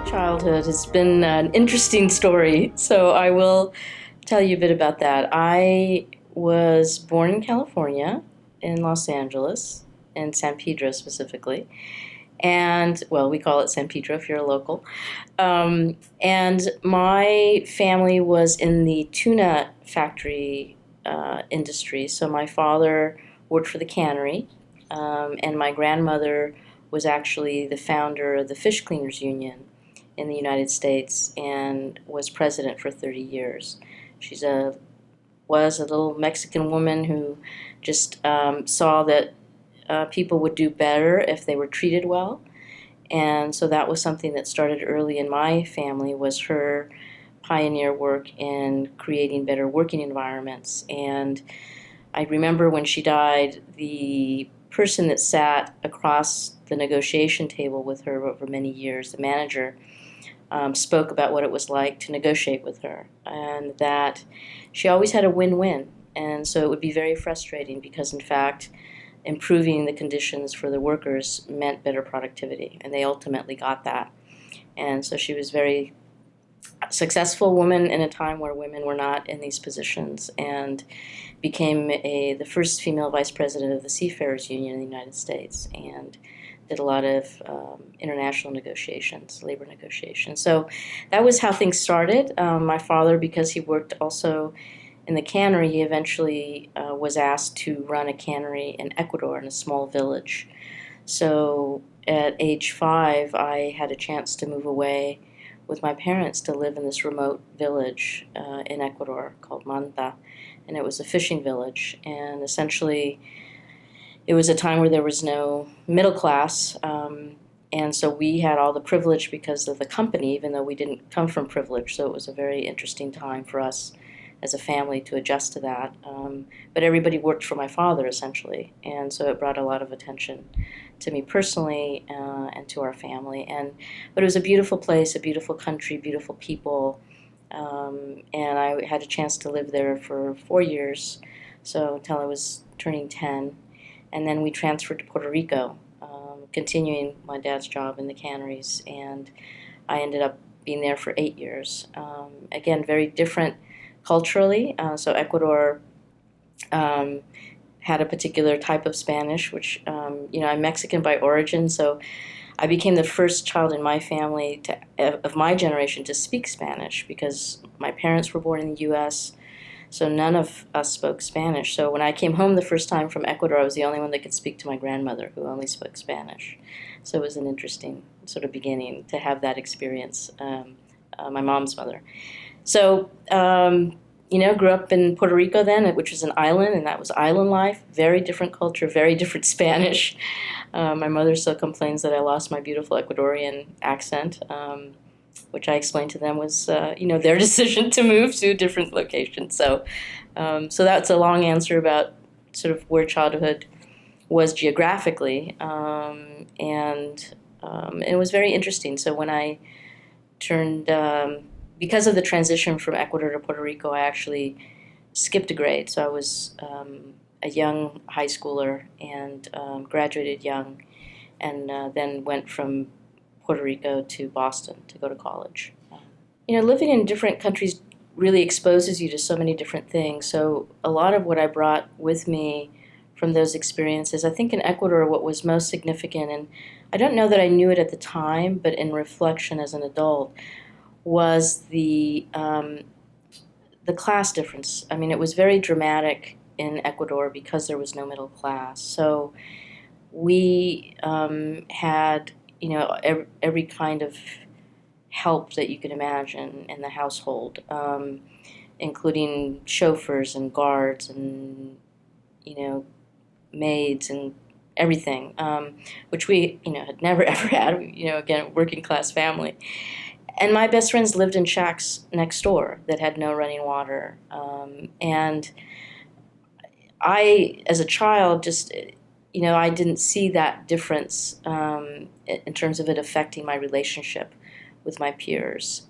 childhood has been an interesting story, so I will tell you a bit about that. I was born in California, in Los Angeles, in San Pedro specifically. And, well, we call it San Pedro if you're a local. And my family was in the tuna factory industry. So my father worked for the cannery, and my grandmother was actually the founder of the Fish Cleaners Union in the United States and was president for 30 years. She's was a little Mexican woman who just saw that people would do better if they were treated well. And so that was something that started early in my family, was her pioneer work in creating better working environments. And I remember when she died, the person that sat across the negotiation table with her over many years, the manager, spoke about what it was like to negotiate with her, and that she always had a win-win. And so it would be very frustrating because, in fact, improving the conditions for the workers meant better productivity, and they ultimately got that. And so she was a very successful woman in a time where women were not in these positions, and became the first female vice president of the Seafarers Union in the United States, and did a lot of international negotiations, labor negotiations. So that was how things started. My father, because he worked also in the cannery, he eventually was asked to run a cannery in Ecuador in a small village. So at age 5, I had a chance to move away with my parents to live in this remote village in Ecuador called Manta. And it was a fishing village. And essentially, it was a time where there was no middle class, and so we had all the privilege because of the company, even though we didn't come from privilege. So it was a very interesting time for us as a family to adjust to that. But everybody worked for my father, essentially, and so it brought a lot of attention to me personally and to our family. But it was a beautiful place, a beautiful country, beautiful people, and I had a chance to live there for 4 years, so until I was turning 10. And then we transferred to Puerto Rico, continuing my dad's job in the canneries, and I ended up being there for 8 years. Again, very different culturally. So Ecuador had a particular type of Spanish, which, I'm Mexican by origin, so I became the first child in my family of my generation to speak Spanish, because my parents were born in the U.S., so none of us spoke Spanish. So when I came home the first time from Ecuador, I was the only one that could speak to my grandmother, who only spoke Spanish. So it was an interesting sort of beginning to have that experience, my mom's mother. So, grew up in Puerto Rico then, which was an island, and that was island life. Very different culture, very different Spanish. My mother still complains that I lost my beautiful Ecuadorian accent, which I explained to them was, their decision to move to a different location. So that's a long answer about sort of where childhood was geographically, and it was very interesting. So when I turned, because of the transition from Ecuador to Puerto Rico, I actually skipped a grade. So I was a young high schooler and graduated young, and then went from Puerto Rico to Boston to go to college. Living in different countries really exposes you to so many different things. So a lot of what I brought with me from those experiences, I think in Ecuador what was most significant, and I don't know that I knew it at the time, but in reflection as an adult, was the class difference. I mean, it was very dramatic in Ecuador because there was no middle class. So we had every kind of help that you could imagine in the household, including chauffeurs and guards and, maids and everything, which we, had never ever had, again, working class family. And my best friends lived in shacks next door that had no running water. And I, as a child, just, I didn't see that difference in terms of it affecting my relationship with my peers.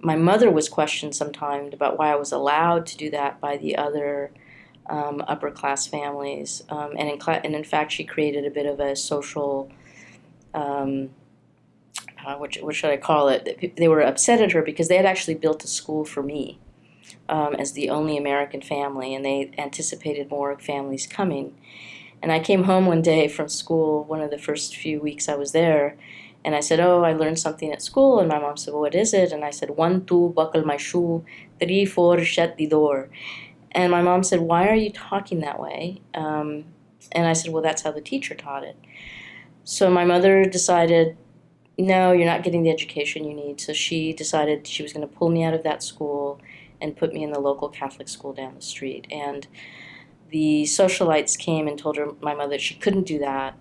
My mother was questioned sometimes about why I was allowed to do that by the other upper class families, and in fact she created a bit of a social what should I call it? They were upset at her because they had actually built a school for me as the only American family, and they anticipated more families coming. And I came home one day from school, one of the first few weeks I was there, and I said, oh, I learned something at school. And my mom said, well, what is it? And I said, 1, 2, buckle my shoe, 3, 4, shut the door. And my mom said, why are you talking that way? And I said, well, that's how the teacher taught it. So my mother decided, no, you're not getting the education you need. So she decided she was going to pull me out of that school and put me in the local Catholic school down the street. And the socialites came and told my mother she couldn't do that,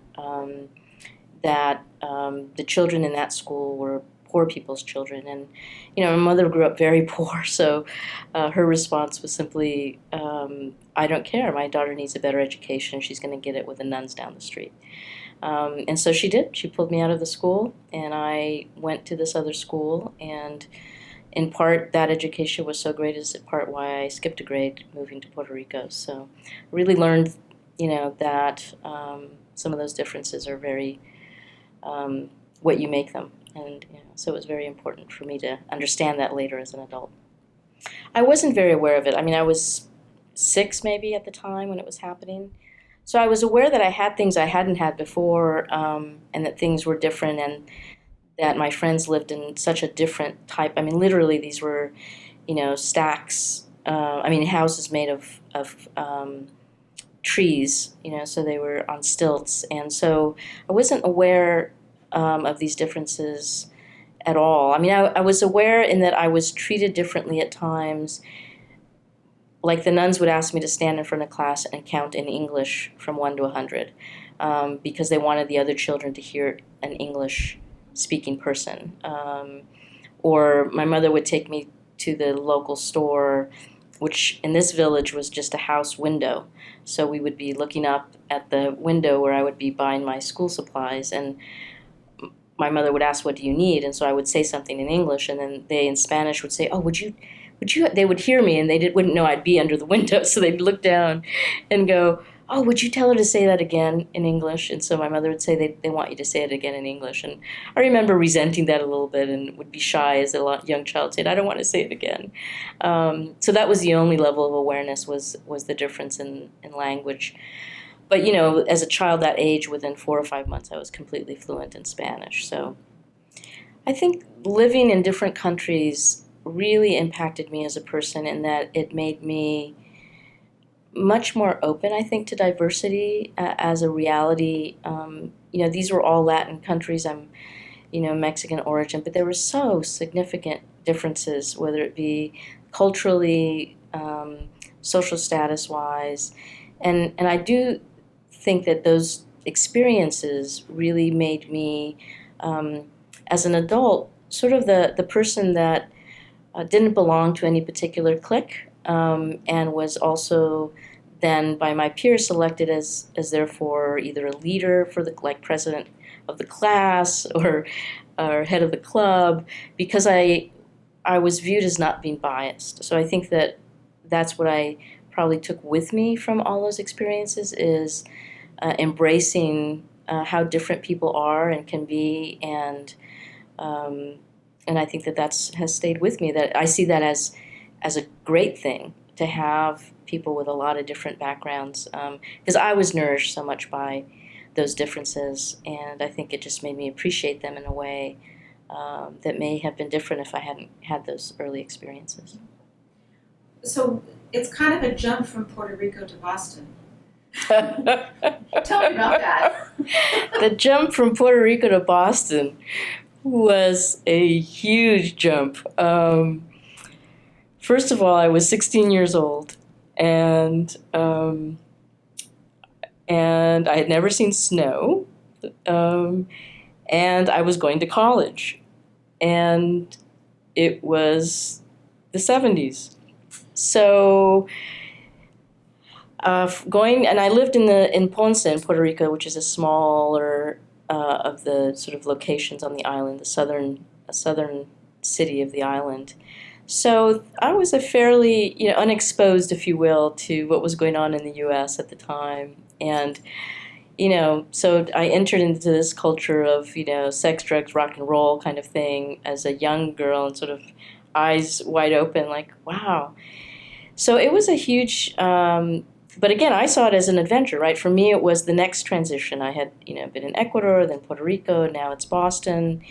that the children in that school were poor people's children. And, my mother grew up very poor, so her response was simply, I don't care. My daughter needs a better education. She's going to get it with the nuns down the street. And so she did. She pulled me out of the school, and I went to this other school. And in part, that education was so great as in part why I skipped a grade moving to Puerto Rico. So I really learned, that some of those differences are very what you make them. And so it was very important for me to understand that later as an adult. I wasn't very aware of it. I mean, I was 6 maybe at the time when it was happening. So I was aware that I had things I hadn't had before, and that things were different, and that my friends lived in such a different type. I mean, literally these were, stacks, houses made of trees, so they were on stilts. And so I wasn't aware of these differences at all. I mean, I was aware in that I was treated differently at times. Like the nuns would ask me to stand in front of class and count in English from 1 to 100 because they wanted the other children to hear an English-speaking person. Or my mother would take me to the local store, which in this village was just a house window. So we would be looking up at the window where I would be buying my school supplies, and my mother would ask, what do you need? And so I would say something in English, and then they in Spanish would say, oh, would you, they would hear me, and they wouldn't know I'd be under the window, so they'd look down and go, oh, would you tell her to say that again in English? And so my mother would say, they want you to say it again in English. And I remember resenting that a little bit and would be shy as a young child, saying, I don't want to say it again. So that was the only level of awareness was the difference in language. But, as a child that age, within 4 or 5 months, I was completely fluent in Spanish. So I think living in different countries really impacted me as a person in that it made me much more open, I think, to diversity as a reality. These were all Latin countries. I'm, Mexican origin, but there were so significant differences, whether it be culturally, social status-wise. And I do think that those experiences really made me, as an adult, sort of the person that didn't belong to any particular clique, and was also then by my peers selected as therefore either a leader for like president of the class or head of the club, because I was viewed as not being biased. So I think that that's what I probably took with me from all those experiences is embracing how different people are and can be, and I think that has stayed with me. That I see that as a great thing to have people with a lot of different backgrounds, because I was nourished so much by those differences, and I think it just made me appreciate them in a way that may have been different if I hadn't had those early experiences. So it's kind of a jump from Puerto Rico to Boston. Tell me about that. The jump from Puerto Rico to Boston was a huge jump. First of all, I was 16 years old, and I had never seen snow, and I was going to college, and it was the 70s. So and I lived in Ponce in Puerto Rico, which is a smaller of the sort of locations on the island, a southern city of the island. So I was a fairly, unexposed, if you will, to what was going on in the U.S. at the time. And, so I entered into this culture of, sex, drugs, rock and roll kind of thing as a young girl and sort of eyes wide open, like, wow. So it was a huge, but again, I saw it as an adventure, right? For me, it was the next transition. I had, been in Ecuador, then Puerto Rico, now it's Boston.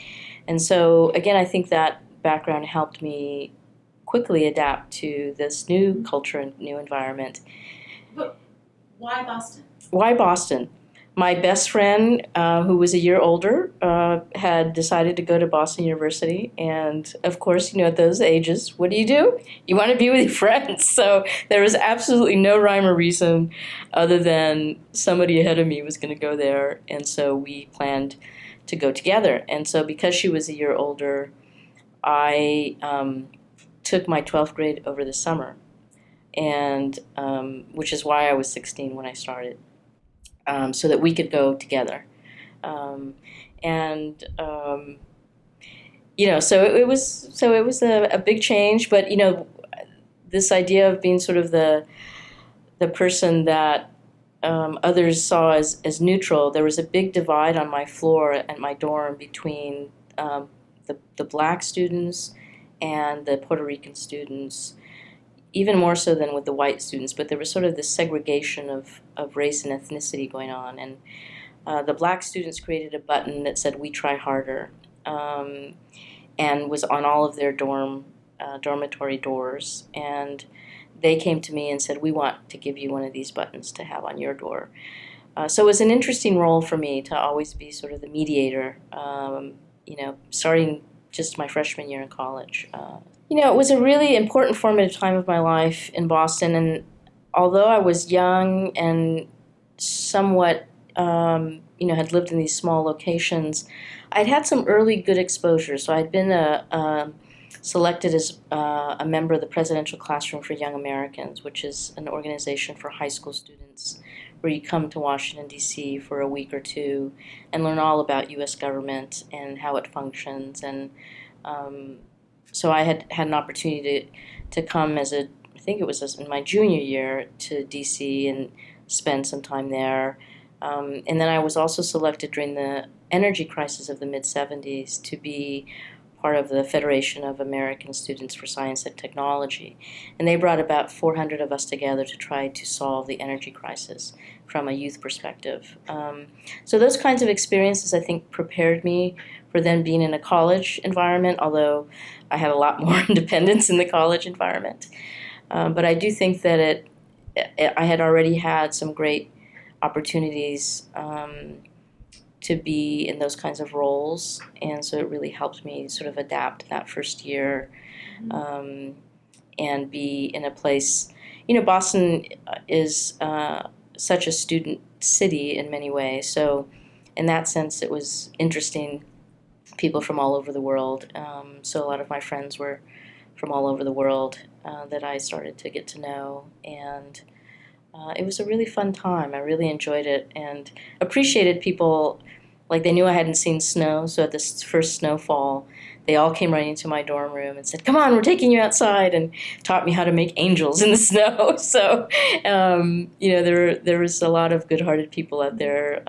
And so, again, I think that background helped me quickly adapt to this new culture and new environment. But why Boston? Why Boston? My best friend, who was a year older, had decided to go to Boston University. And of course, at those ages, what do? You want to be with your friends. So there was absolutely no rhyme or reason other than somebody ahead of me was going to go there. And so we planned to go together. And so because she was a year older, I took my 12th grade over the summer, and which is why I was 16 when I started. So that we could go together. So it was a big change, but this idea of being sort of the person that others saw as neutral. There was a big divide on my floor at my dorm between the black students and the Puerto Rican students, even more so than with the white students, but there was sort of this segregation of race and ethnicity going on. And the black students created a button that said, "We try harder," and was on all of their dormitory doors. And they came to me and said, "We want to give you one of these buttons to have on your door." So it was an interesting role for me to always be sort of the mediator, starting just my freshman year in college. It was a really important formative time of my life in Boston, and although I was young and somewhat, had lived in these small locations, I'd had some early good exposure. So I'd been selected as a member of the Presidential Classroom for Young Americans, which is an organization for high school students where you come to Washington, D.C. for a week or two and learn all about U.S. government and how it functions. And so I had an opportunity to come I think it was in my junior year to D.C. and spend some time there. And then I was also selected during the energy crisis of the mid-'70s to be part of the Federation of American Students for Science and Technology. And they brought about 400 of us together to try to solve the energy crisis from a youth perspective. So those kinds of experiences, I think, prepared me for then being in a college environment, although I had a lot more independence in the college environment. But I do think that I had already had some great opportunities to be in those kinds of roles, and so it really helped me sort of adapt that first year and be in a place. Boston is such a student city in many ways, so in that sense it was interesting. People from all over the world, so a lot of my friends were from all over the world that I started to get to know, and it was a really fun time. I really enjoyed it and appreciated people. Like, they knew I hadn't seen snow, so at this first snowfall, they all came running to my dorm room and said, "Come on, we're taking you outside," and taught me how to make angels in the snow. So, there was a lot of good-hearted people out there,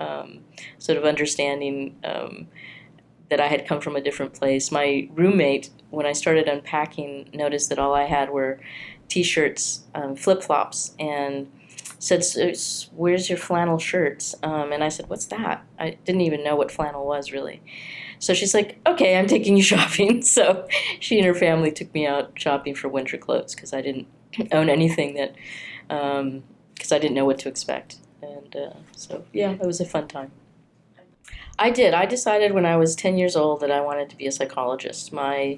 sort of understanding that I had come from a different place. My roommate, when I started unpacking, noticed that all I had were T-shirts, flip-flops, and said, "Where's your flannel shirts?" And I said, "What's that?" I didn't even know what flannel was, really. So she's like, "Okay, I'm taking you shopping." So she and her family took me out shopping for winter clothes because I didn't own anything because I didn't know what to expect. And so, yeah, it was a fun time. I did. I decided when I was 10 years old that I wanted to be a psychologist. My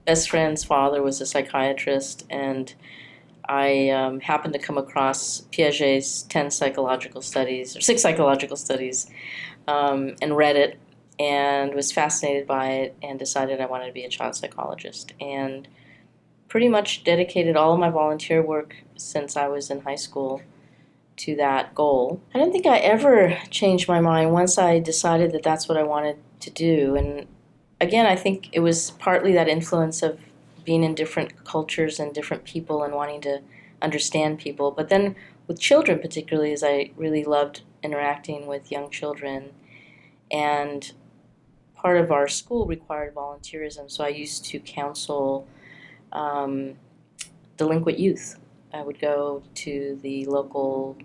best friend's father was a psychiatrist, and I happened to come across Piaget's 10 psychological studies, or 6 psychological studies, and read it and was fascinated by it and decided I wanted to be a child psychologist. And pretty much dedicated all of my volunteer work since I was in high school to that goal. I don't think I ever changed my mind once I decided that that's what I wanted to do. And again, I think it was partly that influence of being in different cultures and different people and wanting to understand people. But then with children particularly, as I really loved interacting with young children. And part of our school required volunteerism, so I used to counsel delinquent youth. I would go to the local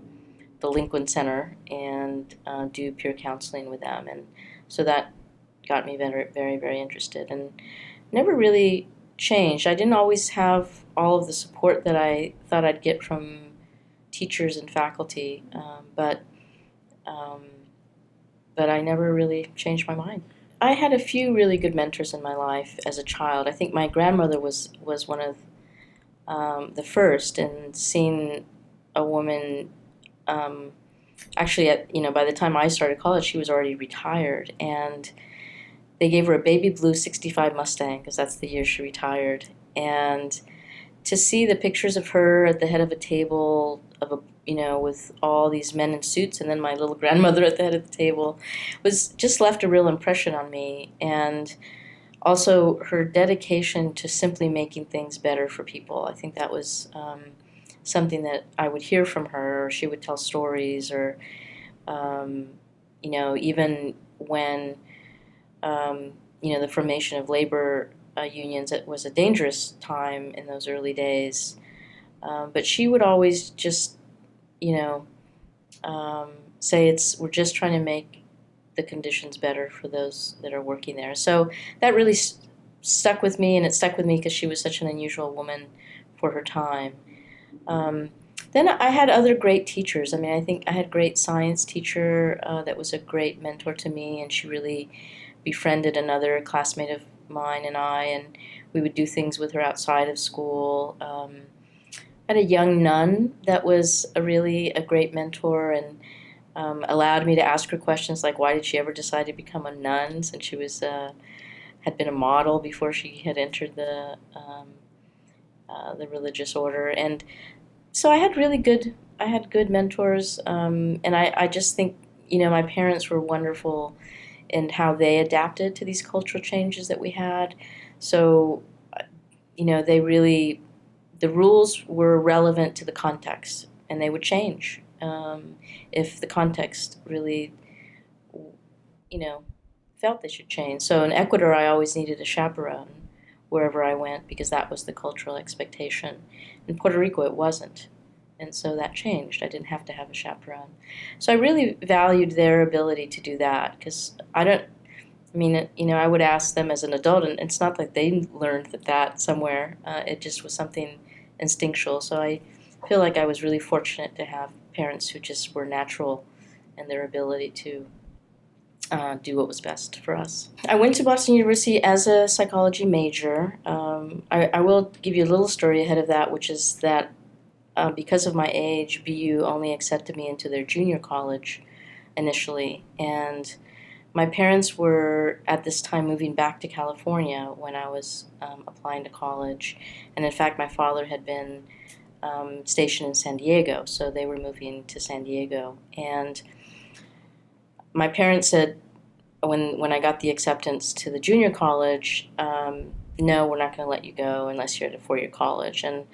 delinquent center and do peer counseling with them, and so that got me very, very, very interested, and never really changed. I didn't always have all of the support that I thought I'd get from teachers and faculty, um, but I never really changed my mind. I had a few really good mentors in my life as a child. I think my grandmother was one of the first, and seeing a woman, actually by the time I started college, she was already retired, and they gave her a baby blue 65 Mustang because that's the year she retired. And to see the pictures of her at the head of a table with all these men in suits, and then my little grandmother at the head of the table, was just left a real impression on me. And also her dedication to simply making things better for people. I think that was something that I would hear from her, or she would tell stories, or even when the formation of labor unions, it was a dangerous time in those early days. But she would always just, say we're just trying to make the conditions better for those that are working there. So that really stuck with me, and it stuck with me because she was such an unusual woman for her time. Then I had other great teachers. I mean, I think I had a great science teacher that was a great mentor to me, and she really befriended another classmate of mine and we would do things with her outside of school. I had a young nun that was really a great mentor, and allowed me to ask her questions like, why did she ever decide to become a nun, since she was had been a model before she had entered the religious order. And so I had good mentors, and I just think my parents were wonderful in how they adapted to these cultural changes that we had. So the rules were relevant to the context, and they would change if the context really, felt they should change. So in Ecuador, I always needed a chaperone wherever I went because that was the cultural expectation. In Puerto Rico, it wasn't. And so that changed. I didn't have to have a chaperone. So I really valued their ability to do that because I would ask them as an adult, and it's not like they learned that somewhere. It just was something instinctual. So I feel like I was really fortunate to have parents who just were natural in their ability to do what was best for us. I went to Boston University as a psychology major. I will give you a little story ahead of that, which is that because of my age, BU only accepted me into their junior college initially. And my parents were at this time moving back to California when I was applying to college. And in fact, my father had been stationed in San Diego, so they were moving to San Diego. And my parents said, when I got the acceptance to the junior college, no, we're not going to let you go unless you're at a four-year college. And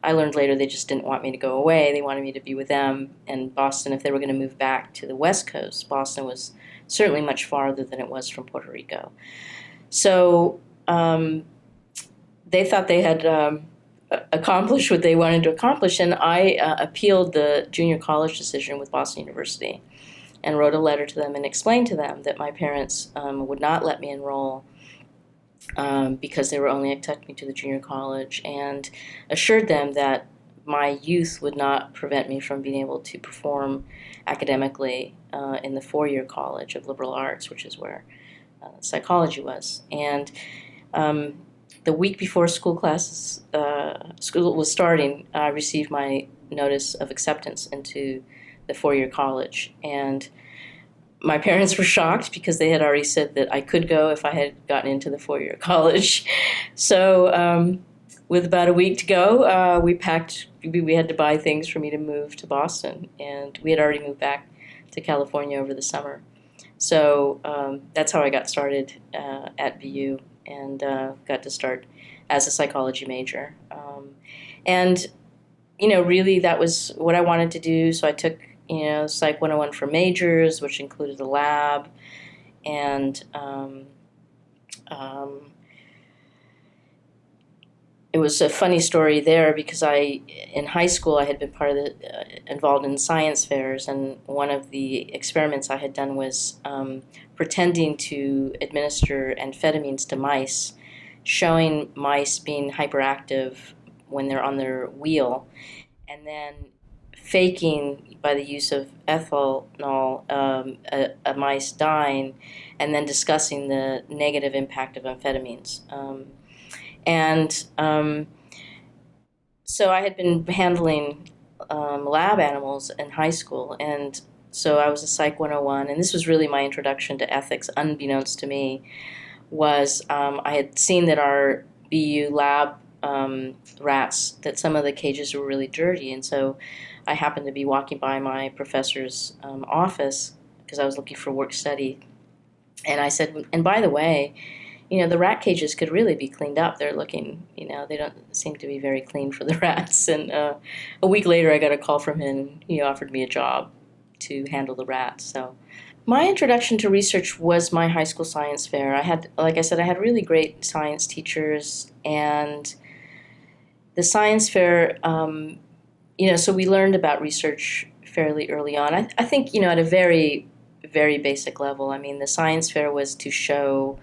I learned later they just didn't want me to go away. They wanted me to be with them. And Boston, if they were going to move back to the West Coast, Boston was certainly much farther than it was from Puerto Rico. So they thought they had accomplished what they wanted to accomplish, and I appealed the junior college decision with Boston University and wrote a letter to them and explained to them that my parents would not let me enroll because they were only accepting me to the junior college, and assured them that my youth would not prevent me from being able to perform academically in the four-year college of liberal arts, which is where psychology was. And the week before school was starting, I received my notice of acceptance into the four-year college. And my parents were shocked because they had already said that I could go if I had gotten into the four-year college. So with about a week to go, we packed. We had to buy things for me to move to Boston, and we had already moved back to California over the summer. So that's how I got started at BU and got to start as a psychology major. And really that was what I wanted to do. So I took, Psych 101 for majors, which included a lab, and um, it was a funny story there because in high school, I had been involved in science fairs, and one of the experiments I had done was pretending to administer amphetamines to mice, showing mice being hyperactive when they're on their wheel, and then faking by the use of ethanol a mice dying, and then discussing the negative impact of amphetamines. And so I had been handling lab animals in high school, and so I was a Psych 101, and this was really my introduction to ethics, unbeknownst to me, was I had seen that our BU lab rats, that some of the cages were really dirty, and so I happened to be walking by my professor's office because I was looking for work study, and I said, and by the way, the rat cages could really be cleaned up. They're looking, they don't seem to be very clean for the rats. And a week later, I got a call from him, and he offered me a job to handle the rats. So my introduction to research was my high school science fair. Like I said, I had really great science teachers, and the science fair, so we learned about research fairly early on. I think, at a very, very basic level. I mean, the science fair was to show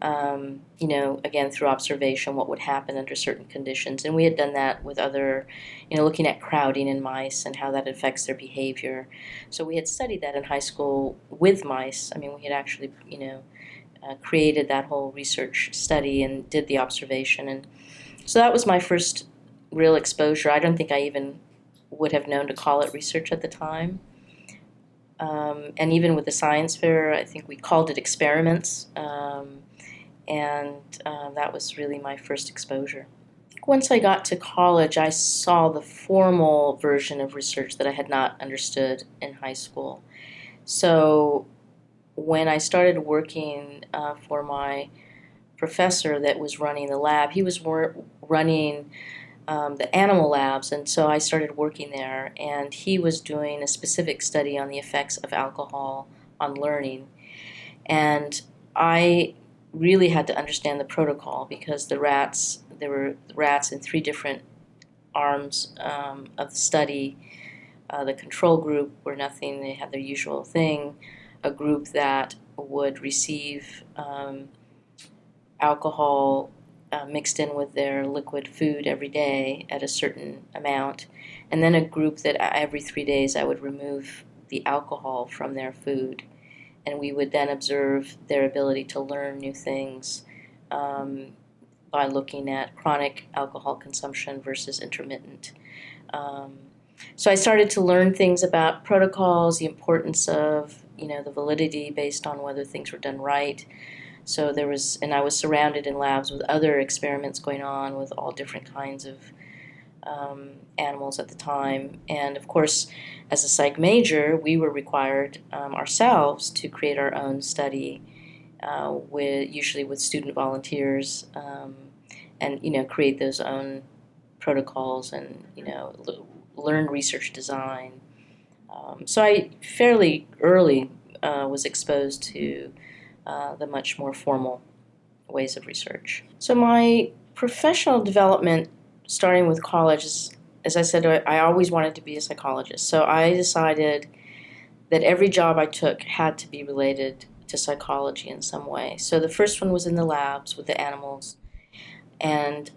again, through observation, what would happen under certain conditions. And we had done that with other, looking at crowding in mice and how that affects their behavior. So we had studied that in high school with mice. I mean, we had actually, created that whole research study and did the observation. And so that was my first real exposure. I don't think I even would have known to call it research at the time. And even with the science fair, I think we called it experiments. And that was really my first exposure. Once I got to college, I saw the formal version of research that I had not understood in high school. So when I started working for my professor that was running the lab, he was running the animal labs, and so I started working there, and he was doing a specific study on the effects of alcohol on learning. And I really had to understand the protocol because there were rats in 3 different arms of the study. The control group were nothing, they had their usual thing. A group that would receive alcohol mixed in with their liquid food every day at a certain amount. And then a group that every 3 days I would remove the alcohol from their food. And we would then observe their ability to learn new things by looking at chronic alcohol consumption versus intermittent. So I started to learn things about protocols, the importance of the validity based on whether things were done right. So I was surrounded in labs with other experiments going on with all different kinds of animals at the time. And of course, as a psych major, we were required ourselves to create our own study, usually with student volunteers, and create those own protocols and learn research design. So I fairly early was exposed to the much more formal ways of research. So my professional development, starting with college, as I said, I always wanted to be a psychologist. So I decided that every job I took had to be related to psychology in some way. So the first one was in the labs with the animals. And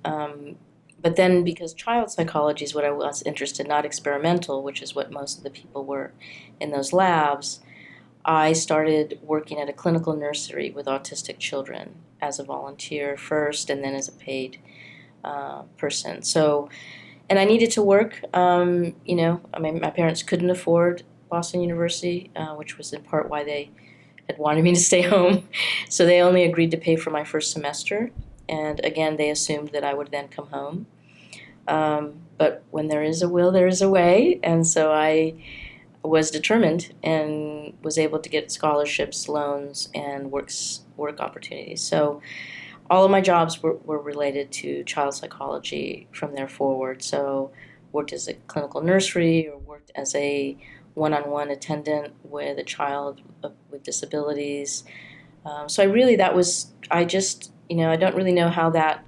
but then because child psychology is what I was interested, not experimental, which is what most of the people were in those labs, I started working at a clinical nursery with autistic children as a volunteer first and then as a paid person. So, and I needed to work. My parents couldn't afford Boston University, which was in part why they had wanted me to stay home. So they only agreed to pay for my first semester. And again, they assumed that I would then come home. But when there is a will, there is a way. And so I was determined and was able to get scholarships, loans, and work opportunities. So all of my jobs were related to child psychology from there forward. So worked as a clinical nursery or worked as a one-on-one attendant with a child with disabilities. So I just, I don't really know how that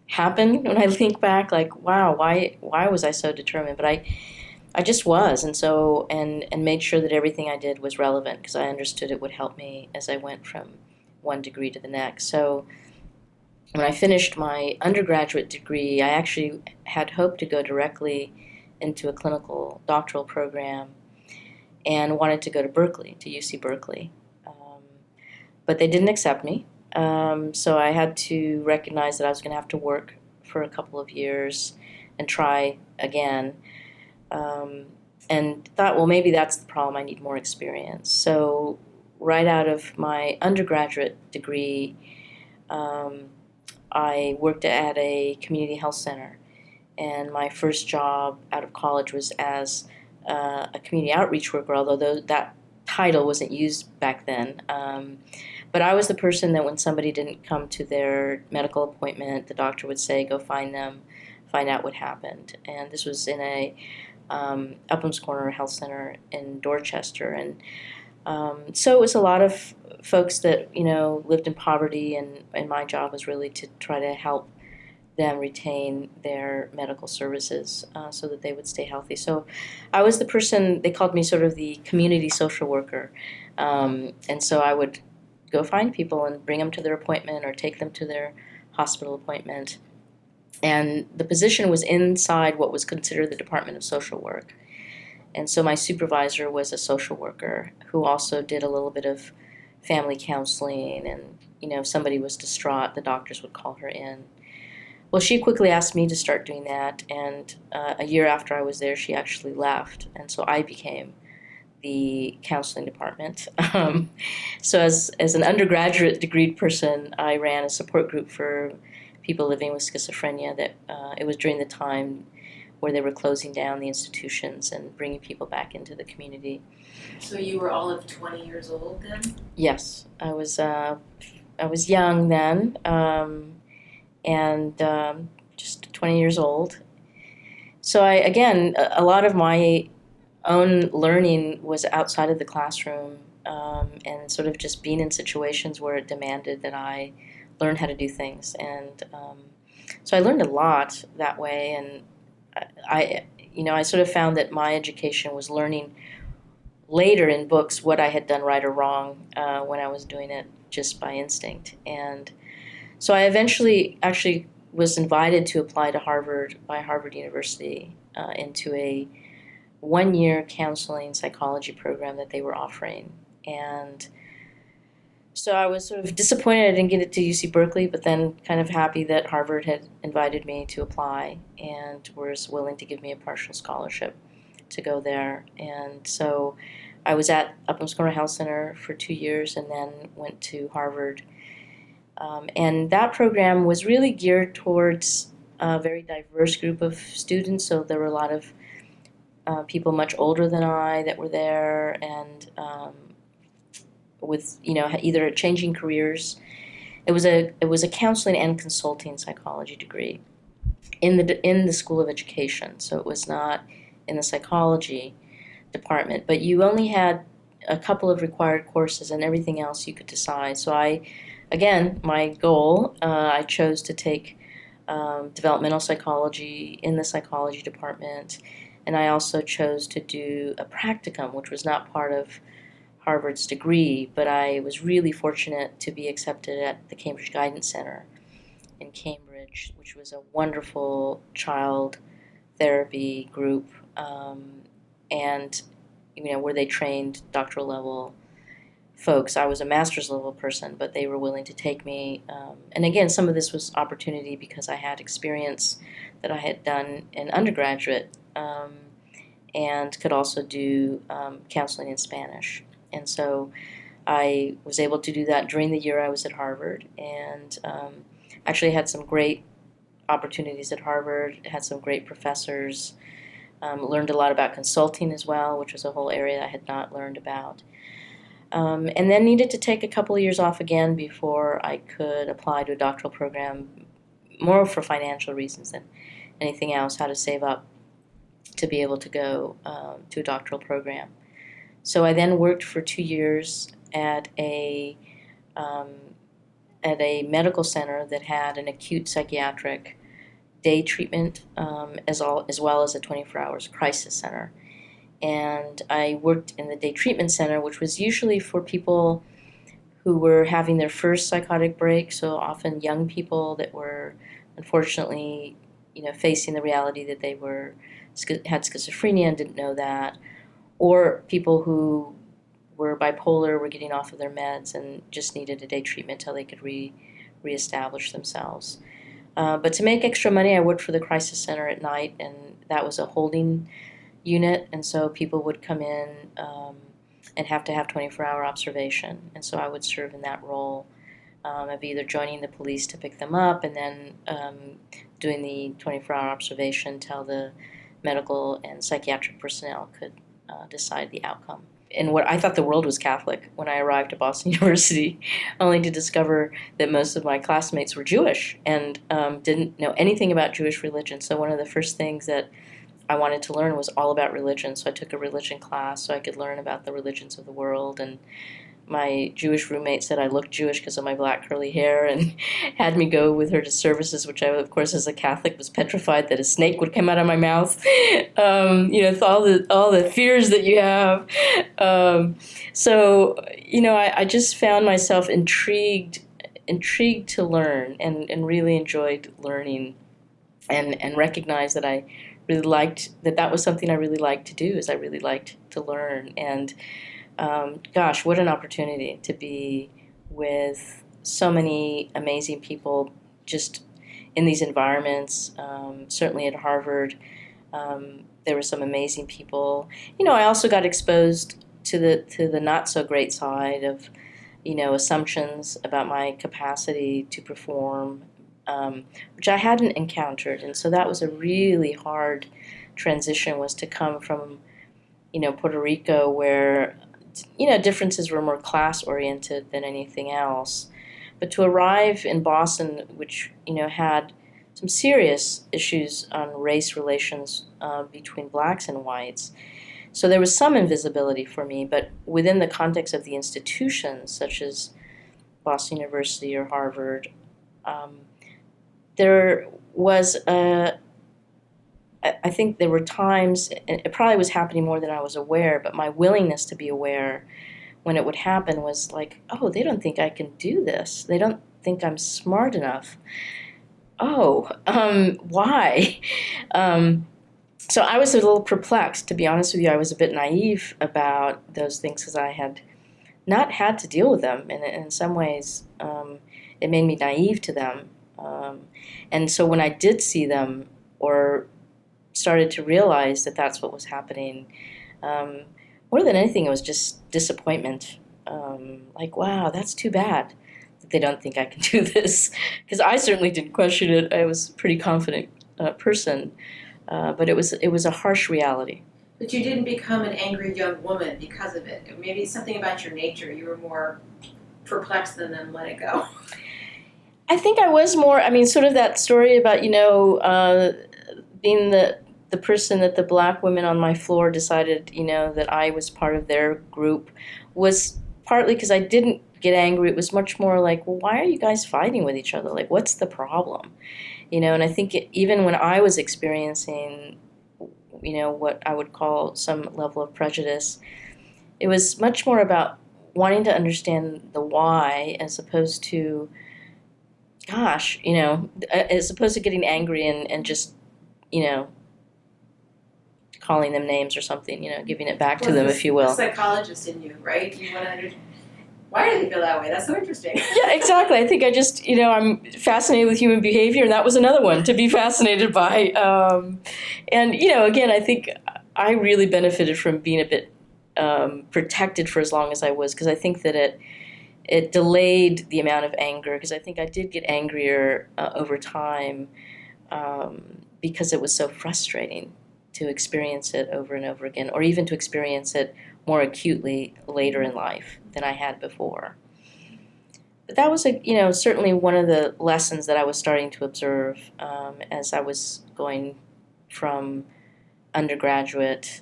happened when I think back, like, wow, why was I so determined? But I just was, and made sure that everything I did was relevant because I understood it would help me as I went from one degree to the next. So when I finished my undergraduate degree, I actually had hoped to go directly into a clinical doctoral program and wanted to go to Berkeley, to UC Berkeley. But they didn't accept me. So I had to recognize that I was going to have to work for a couple of years and try again. And thought, well, maybe that's the problem. I need more experience. So right out of my undergraduate degree, I worked at a community health center. And my first job out of college was as a community outreach worker, although that title wasn't used back then. But I was the person that when somebody didn't come to their medical appointment, the doctor would say, go find them, find out what happened. And this was in a Upham's Corner Health Center in Dorchester. And so it was a lot of folks that, lived in poverty, and my job was really to try to help them retain their medical services so that they would stay healthy. So I was the person, they called me sort of the community social worker. And so I would go find people and bring them to their appointment or take them to their hospital appointment. And the position was inside what was considered the Department of Social Work. And so my supervisor was a social worker who also did a little bit of family counseling. And, if somebody was distraught, the doctors would call her in. Well, she quickly asked me to start doing that. And a year after I was there, she actually left. And so I became the counseling department. So as an undergraduate degreed person, I ran a support group for people living with schizophrenia. That it was during the time where they were closing down the institutions and bringing people back into the community. So you were all of 20 years old then? Yes, I was young then, and just 20 years old. So a lot of my own learning was outside of the classroom, and sort of just being in situations where it demanded that I learn how to do things. And so I learned a lot that way, and I sort of found that my education was learning later in books what I had done right or wrong when I was doing it just by instinct. And so I eventually actually was invited to apply to Harvard by Harvard University into a one-year counseling psychology program that they were offering. And so I was sort of disappointed I didn't get it to UC Berkeley, but then kind of happy that Harvard had invited me to apply and was willing to give me a partial scholarship to go there. And so I was at Upham's Corner Health Center for 2 years and then went to Harvard. And that program was really geared towards a very diverse group of students. So there were a lot of people much older than I that were there, and with either changing careers. It was a counseling and consulting psychology degree in the School of Education. So it was not in the psychology department, but you only had a couple of required courses, and everything else you could decide. So my goal, I chose to take developmental psychology in the psychology department, and I also chose to do a practicum, which was not part of Harvard's degree, but I was really fortunate to be accepted at the Cambridge Guidance Center in Cambridge, which was a wonderful child therapy group, and where they trained doctoral level folks. I was a master's level person, but they were willing to take me. And again, some of this was opportunity because I had experience that I had done in undergraduate, and could also do counseling in Spanish. And so I was able to do that during the year I was at Harvard, and actually had some great opportunities at Harvard, had some great professors, learned a lot about consulting as well, which was a whole area I had not learned about. And then needed to take a couple of years off again before I could apply to a doctoral program, more for financial reasons than anything else, how to save up. to be able to go to a doctoral program. So I then worked for 2 years at a medical center that had an acute psychiatric day treatment as well as a 24 hours crisis center. And I worked in the day treatment center, which was usually for people who were having their first psychotic break, so often young people that were unfortunately, facing the reality that they had schizophrenia and didn't know that, or people who were bipolar, were getting off of their meds and just needed a day treatment till they could reestablish themselves. But to make extra money, I worked for the crisis center at night, and that was a holding unit, and so people would come in and have to have 24-hour observation, and so I would serve in that role of either joining the police to pick them up and then doing the 24-hour observation till the medical and psychiatric personnel could decide the outcome. And what I thought the world was Catholic when I arrived at Boston University, only to discover that most of my classmates were Jewish and didn't know anything about Jewish religion. So one of the first things that I wanted to learn was all about religion. So I took a religion class so I could learn about the religions of the world. And my Jewish roommate said I looked Jewish because of my black curly hair and had me go with her to services, which I, of course, as a Catholic, was petrified that a snake would come out of my mouth. All the fears that you have. I just found myself intrigued to learn and really enjoyed learning and recognized that I really liked that was something I really liked to do, is I really liked to learn. And gosh, what an opportunity to be with so many amazing people just in these environments. Certainly at Harvard, there were some amazing people. I also got exposed to the not so great side of, assumptions about my capacity to perform, which I hadn't encountered. And so that was a really hard transition, was to come from, Puerto Rico, where differences were more class-oriented than anything else. But to arrive in Boston, which, had some serious issues on race relations between blacks and whites. So there was some invisibility for me, but within the context of the institutions, such as Boston University or Harvard, there was I think there were times, and it probably was happening more than I was aware, but my willingness to be aware when it would happen was like, oh, they don't think I can do this. They don't think I'm smart enough. Oh, why? So I was a little perplexed, to be honest with you. I was a bit naive about those things because I had not had to deal with them. And in some ways, it made me naive to them. And so when I did see them or started to realize that that's what was happening, more than anything, it was just disappointment. Like, wow, that's too bad that they don't think I can do this. Because I certainly didn't question it. I was a pretty confident person. But it was a harsh reality. But you didn't become an angry young woman because of it. Maybe it's something about your nature. You were more perplexed than then let it go. I think I was more, sort of that story about, being the person that the black women on my floor decided, that I was part of their group, was partly because I didn't get angry. It was much more like, well, why are you guys fighting with each other? Like, what's the problem? And I think even when I was experiencing, what I would call some level of prejudice, it was much more about wanting to understand the why as opposed to, gosh, as opposed to getting angry and just, calling them names or something, giving it back to them, if you will. The psychologist in you, right? You want to understand. Why do they feel that way? That's so interesting. Yeah, exactly. I think I just, I'm fascinated with human behavior, and that was another one to be fascinated by. And, again, I think I really benefited from being a bit protected for as long as I was, because I think that it delayed the amount of anger, because I think I did get angrier over time because it was so frustrating to experience it over and over again, or even to experience it more acutely later in life than I had before. But that was certainly one of the lessons that I was starting to observe as I was going from undergraduate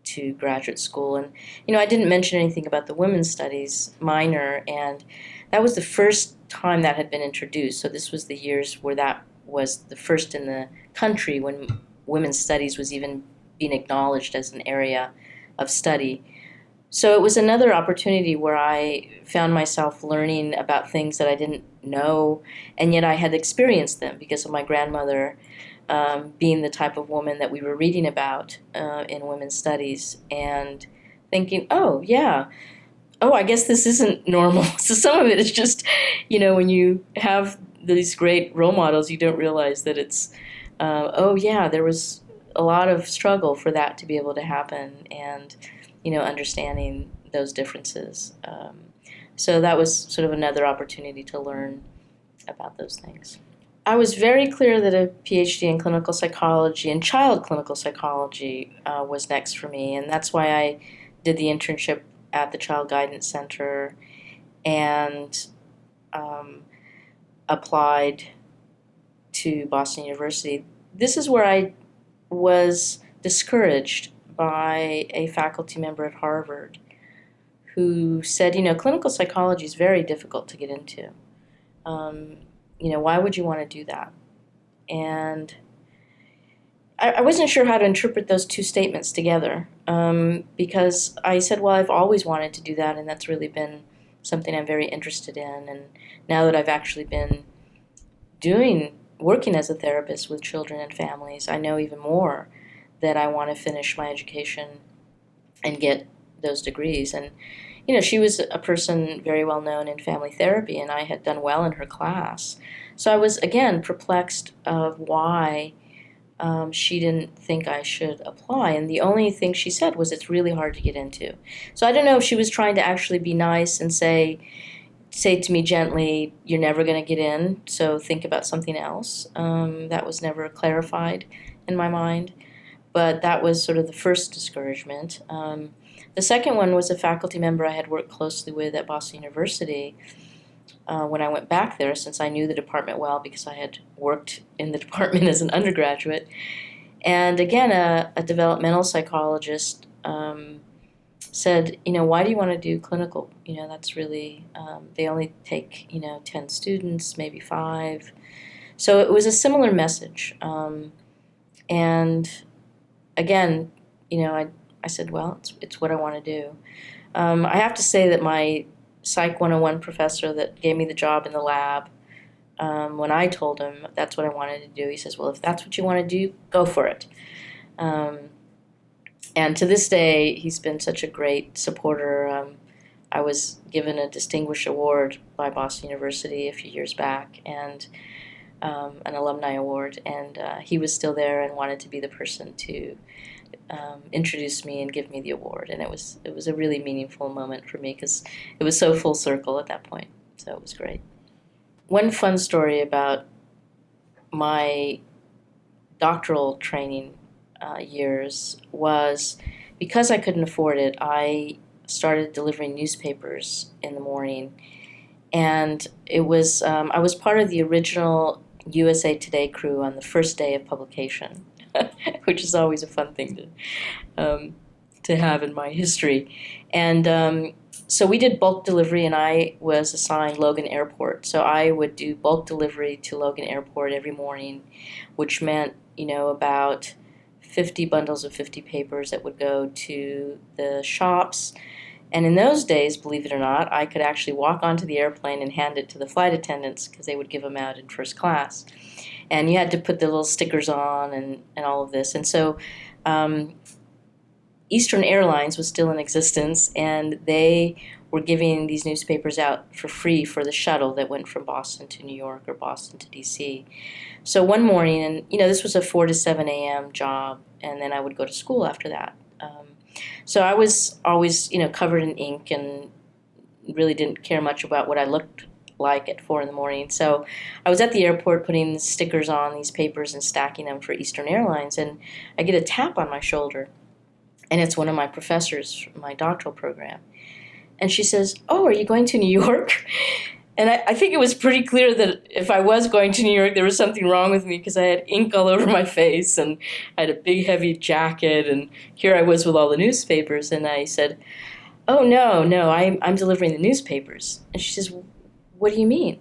to graduate school. And, I didn't mention anything about the women's studies minor, and that was the first time that had been introduced. So this was the years where that was the first in the country when women's studies was even being acknowledged as an area of study. So it was another opportunity where I found myself learning about things that I didn't know, and yet I had experienced them because of my grandmother being the type of woman that we were reading about in women's studies, and thinking, oh, yeah, I guess this isn't normal. So some of it is just, when you have these great role models, you don't realize that it's, there was a lot of struggle for that to be able to happen, and, understanding those differences. So that was sort of another opportunity to learn about those things. I was very clear that a PhD in clinical psychology and child clinical psychology was next for me, and that's why I did the internship at the Child Guidance Center and applied to Boston University. This is where I was discouraged by a faculty member at Harvard who said, clinical psychology is very difficult to get into. Why would you want to do that? And I wasn't sure how to interpret those two statements together because I said, well, I've always wanted to do that, and that's really been something I'm very interested in. And now that I've actually been working as a therapist with children and families, I know even more that I want to finish my education and get those degrees. And, she was a person very well known in family therapy, and I had done well in her class. So I was, again, perplexed of why she didn't think I should apply. And the only thing she said was it's really hard to get into. So I don't know if she was trying to actually be nice and say to me gently, you're never going to get in, so think about something else. That was never clarified in my mind. But that was sort of the first discouragement. The second one was a faculty member I had worked closely with at Boston University when I went back there, since I knew the department well because I had worked in the department as an undergraduate. And again, a developmental psychologist said, why do you want to do clinical? That's really, they only take, 10 students, maybe 5. So it was a similar message. And again, I said, well, it's what I want to do. I have to say that my Psych 101 professor that gave me the job in the lab, when I told him that's what I wanted to do, he says, well, if that's what you want to do, go for it. And to this day, he's been such a great supporter. I was given a distinguished award by Boston University a few years back, and an alumni award, and he was still there and wanted to be the person to introduce me and give me the award. And it was a really meaningful moment for me because it was so full circle at that point. So it was great. One fun story about my doctoral training years was, because I couldn't afford it, I started delivering newspapers in the morning. And it was I was part of the original USA Today crew on the first day of publication, which is always a fun thing to have in my history. And so we did bulk delivery, and I was assigned Logan Airport. So I would do bulk delivery to Logan Airport every morning, which meant, about 50 bundles of 50 papers that would go to the shops. And in those days, believe it or not, I could actually walk onto the airplane and hand it to the flight attendants because they would give them out in first class. And you had to put the little stickers on and all of this. And so Eastern Airlines was still in existence, and they were giving these newspapers out for free for the shuttle that went from Boston to New York or Boston to D.C. So one morning, and this was a 4 to 7 a.m. job, and then I would go to school after that. So I was always, covered in ink and really didn't care much about what I looked like at 4 in the morning. So I was at the airport putting stickers on these papers and stacking them for Eastern Airlines, and I get a tap on my shoulder, and it's one of my professors from my doctoral program. And she says, "Oh, are you going to New York?" And I think it was pretty clear that if I was going to New York, there was something wrong with me because I had ink all over my face and I had a big, heavy jacket. And here I was with all the newspapers. And I said, oh, no, I'm delivering the newspapers. And she says, what do you mean?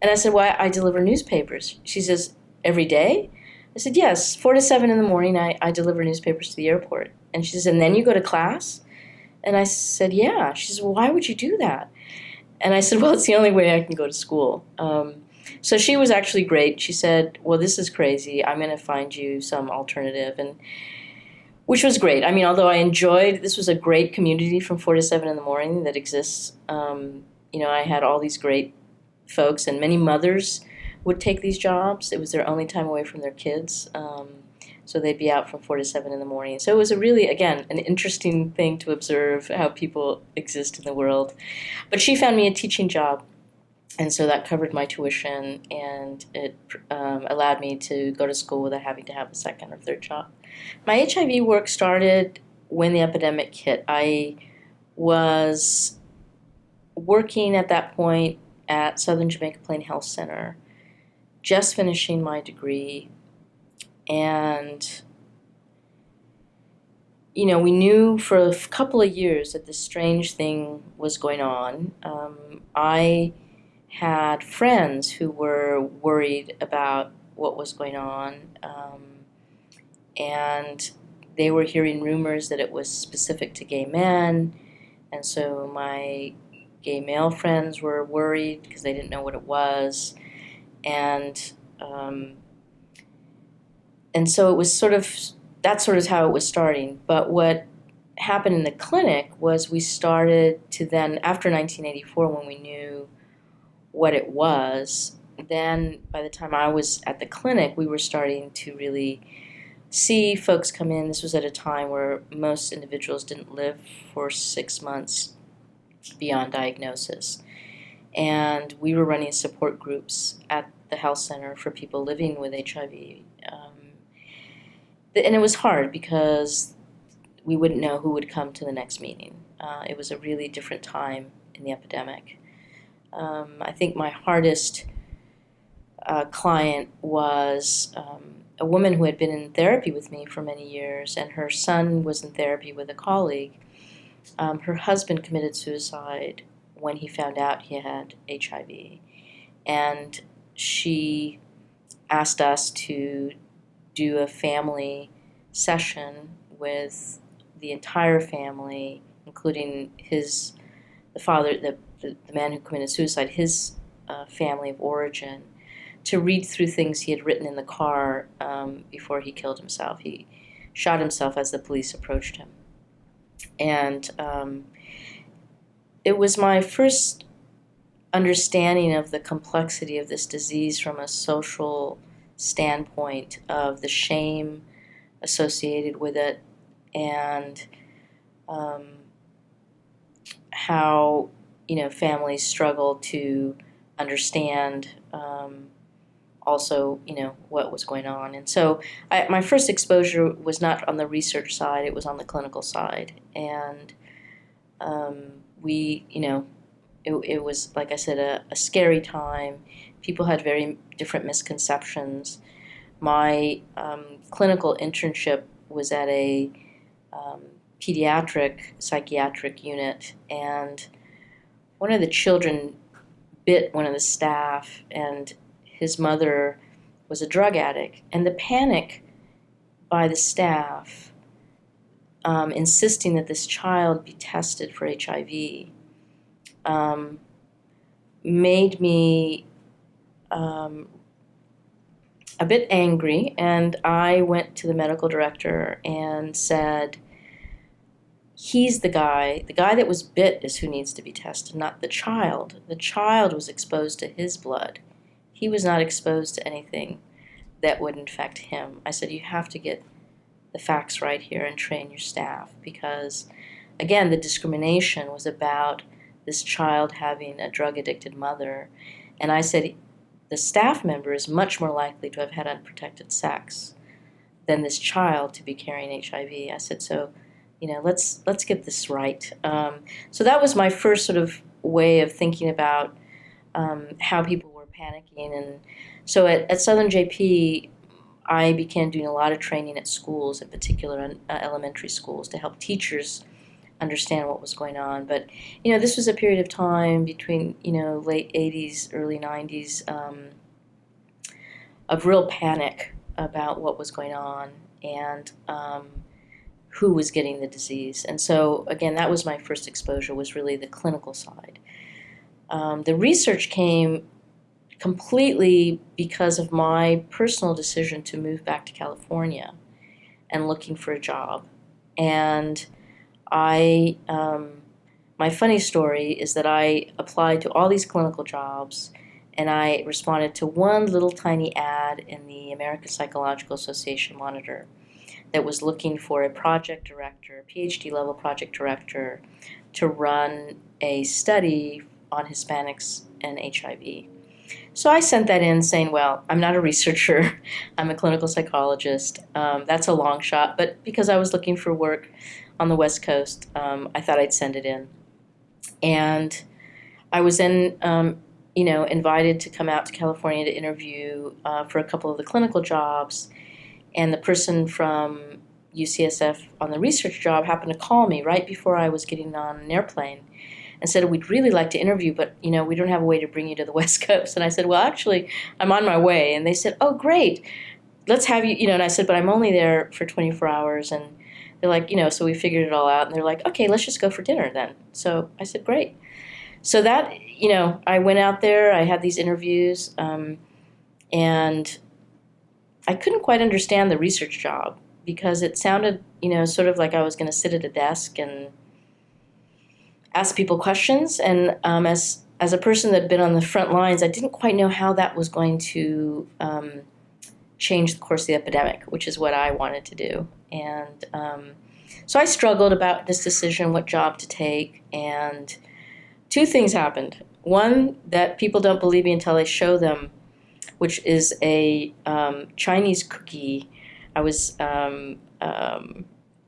And I said, well, I deliver newspapers. She says, every day? I said, yes, 4 to 7 in the morning, I deliver newspapers to the airport. And she says, and then you go to class? And I said, yeah. She says, well, why would you do that? And I said, well, it's the only way I can go to school. So she was actually great. She said, well, this is crazy. I'm going to find you some alternative, and which was great. I mean, although I enjoyed, this was a great community from 4 to 7 in the morning that exists. I had all these great folks, and many mothers would take these jobs. It was their only time away from their kids. So they'd be out from 4 to 7 in the morning. So it was a really, again, an interesting thing to observe how people exist in the world. But she found me a teaching job, and so that covered my tuition, and it allowed me to go to school without having to have a second or third job. My HIV work started when the epidemic hit. I was working at that point at Southern Jamaica Plain Health Center, just finishing my degree. And, we knew for a couple of years that this strange thing was going on. I had friends who were worried about what was going on, and they were hearing rumors that it was specific to gay men, and so my gay male friends were worried because they didn't know what it was, and so it was that's sort of how it was starting. But what happened in the clinic was we started to then, after 1984, when we knew what it was, then by the time I was at the clinic, we were starting to really see folks come in. This was at a time where most individuals didn't live for 6 months beyond diagnosis. And we were running support groups at the health center for people living with HIV. And it was hard because we wouldn't know who would come to the next meeting. It was a really different time in the epidemic. I think my hardest client was a woman who had been in therapy with me for many years, and her son was in therapy with a colleague. Her husband committed suicide when he found out he had HIV, and she asked us to do a family session with the entire family, including the father, the man who committed suicide, his family of origin, to read through things he had written in the car before he killed himself. He shot himself as the police approached him. And it was my first understanding of the complexity of this disease from a social standpoint, of the shame associated with it, and how families struggle to understand also what was going on. And so my first exposure was not on the research side, it was on the clinical side. And it was, like I said, a scary time. People had very different misconceptions. My clinical internship was at a pediatric psychiatric unit, and one of the children bit one of the staff, and his mother was a drug addict. And the panic by the staff insisting that this child be tested for HIV made me a bit angry, and I went to the medical director and said, he's the guy that was bit is who needs to be tested, not the child. The child was exposed to his blood. He was not exposed to anything that would infect him. I said, you have to get the facts right here and train your staff, because, again, the discrimination was about this child having a drug-addicted mother. And I said, the staff member is much more likely to have had unprotected sex than this child to be carrying HIV. I said, so, let's get this right. So that was my first sort of way of thinking about how people were panicking. And so at Southern JP, I began doing a lot of training at schools, in particular elementary schools, to help teachers understand what was going on. But, this was a period of time between, late 80s, early 90s, of real panic about what was going on and who was getting the disease. And so, again, that was my first exposure, was really the clinical side. The research came completely because of my personal decision to move back to California and looking for a job. And my funny story is that I applied to all these clinical jobs, and I responded to one little tiny ad in the American Psychological Association Monitor that was looking for a project director, PhD level project director, to run a study on Hispanics and HIV. So I sent that in saying, well, I'm not a researcher, I'm a clinical psychologist. That's a long shot, but because I was looking for work on the West Coast, I thought I'd send it in. And I was then, invited to come out to California to interview for a couple of the clinical jobs. And the person from UCSF on the research job happened to call me right before I was getting on an airplane and said, we'd really like to interview, but, we don't have a way to bring you to the West Coast. And I said, well, actually, I'm on my way. And they said, oh, great. Let's have you, and I said, but I'm only there for 24 hours. And they're like, so we figured it all out. And they're like, okay, let's just go for dinner then. So I said, great. So that, I went out there, I had these interviews, and I couldn't quite understand the research job because it sounded, sort of like I was going to sit at a desk and ask people questions. And as a person that had been on the front lines, I didn't quite know how that was going to change the course of the epidemic, which is what I wanted to do. And so I struggled about this decision, what job to take. And two things happened. One, that people don't believe me until I show them, which is a Chinese cookie. I was at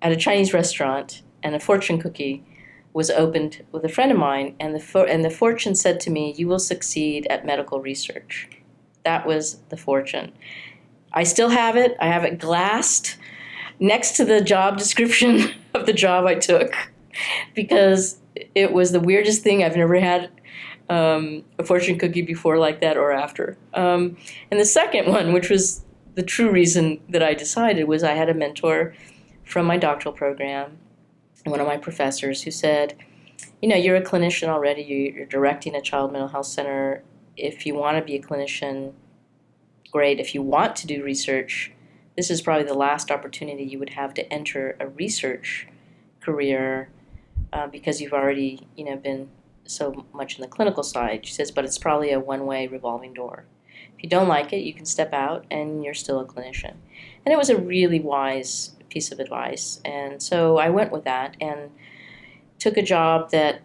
a Chinese restaurant, and a fortune cookie was opened with a friend of mine, and the fortune said to me, "You will succeed at medical research." That was the fortune. I still have it. I have it glassed next to the job description of the job I took, because it was the weirdest thing. I've never had a fortune cookie before like that or after. And the second one, which was the true reason that I decided, was I had a mentor from my doctoral program, one of my professors, who said, you're a clinician already, you're directing a child mental health center. If you want to be a clinician, great. If you want to do research, this is probably the last opportunity you would have to enter a research career, because you've already, been so much in the clinical side. She says, but it's probably a one-way revolving door. If you don't like it, you can step out and you're still a clinician. And it was a really wise piece of advice. And so I went with that and took a job that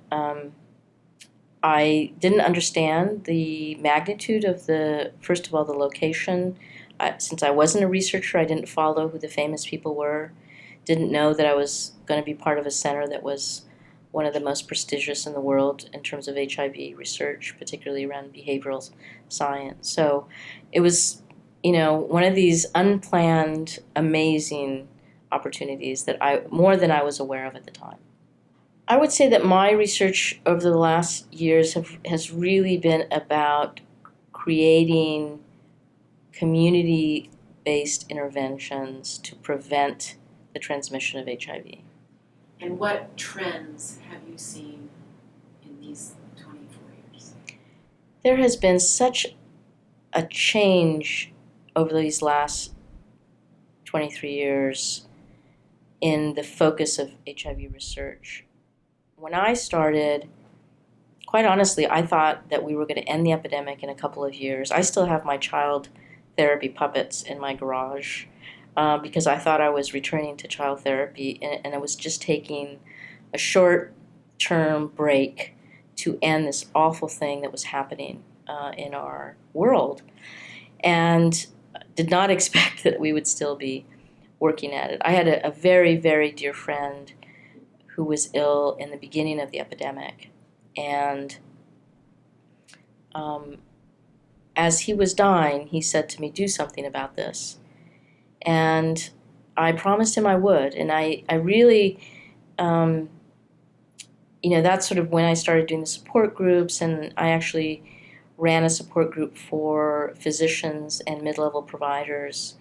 I didn't understand the magnitude of first of all, the location. Since I wasn't a researcher, I didn't follow who the famous people were. Didn't know that I was going to be part of a center that was one of the most prestigious in the world in terms of HIV research, particularly around behavioral science. So it was, one of these unplanned, amazing opportunities that more than I was aware of at the time. I would say that my research over the last years has really been about creating community-based interventions to prevent the transmission of HIV. And what trends have you seen in these 24 years? There has been such a change over these last 23 years in the focus of HIV research. When I started, quite honestly, I thought that we were going to end the epidemic in a couple of years. I still have my child therapy puppets in my garage, because I thought I was returning to child therapy, and I was just taking a short-term break to end this awful thing that was happening in our world, and did not expect that we would still be working at it. I had a very, very dear friend who was ill in the beginning of the epidemic, and as he was dying, he said to me, do something about this. And I promised him I would. And I really, that's sort of when I started doing the support groups, and I actually ran a support group for physicians and mid-level providers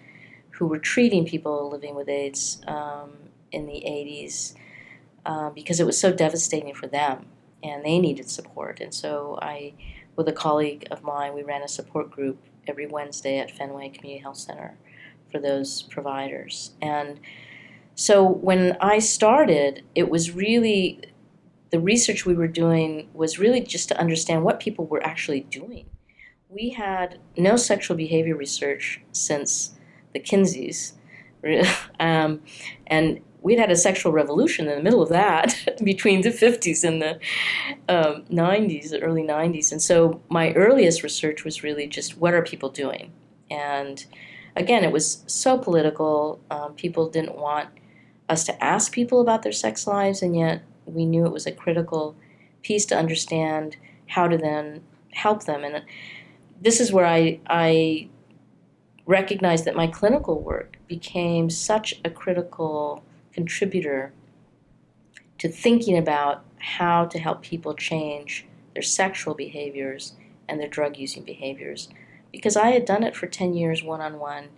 who were treating people living with AIDS in the 80s because it was so devastating for them, and they needed support. And so with a colleague of mine, we ran a support group every Wednesday at Fenway Community Health Center for those providers. And so when I started, it was really, the research we were doing was really just to understand what people were actually doing. We had no sexual behavior research since the Kinseys, and we'd had a sexual revolution in the middle of that between the 50s and the 90s, the early 90s. And so my earliest research was really just what are people doing? And again, it was so political. People didn't want us to ask people about their sex lives, and yet we knew it was a critical piece to understand how to then help them. And this is where I recognized that my clinical work became such a critical contributor to thinking about how to help people change their sexual behaviors and their drug-using behaviors. Because I had done it for 10 years one-on-one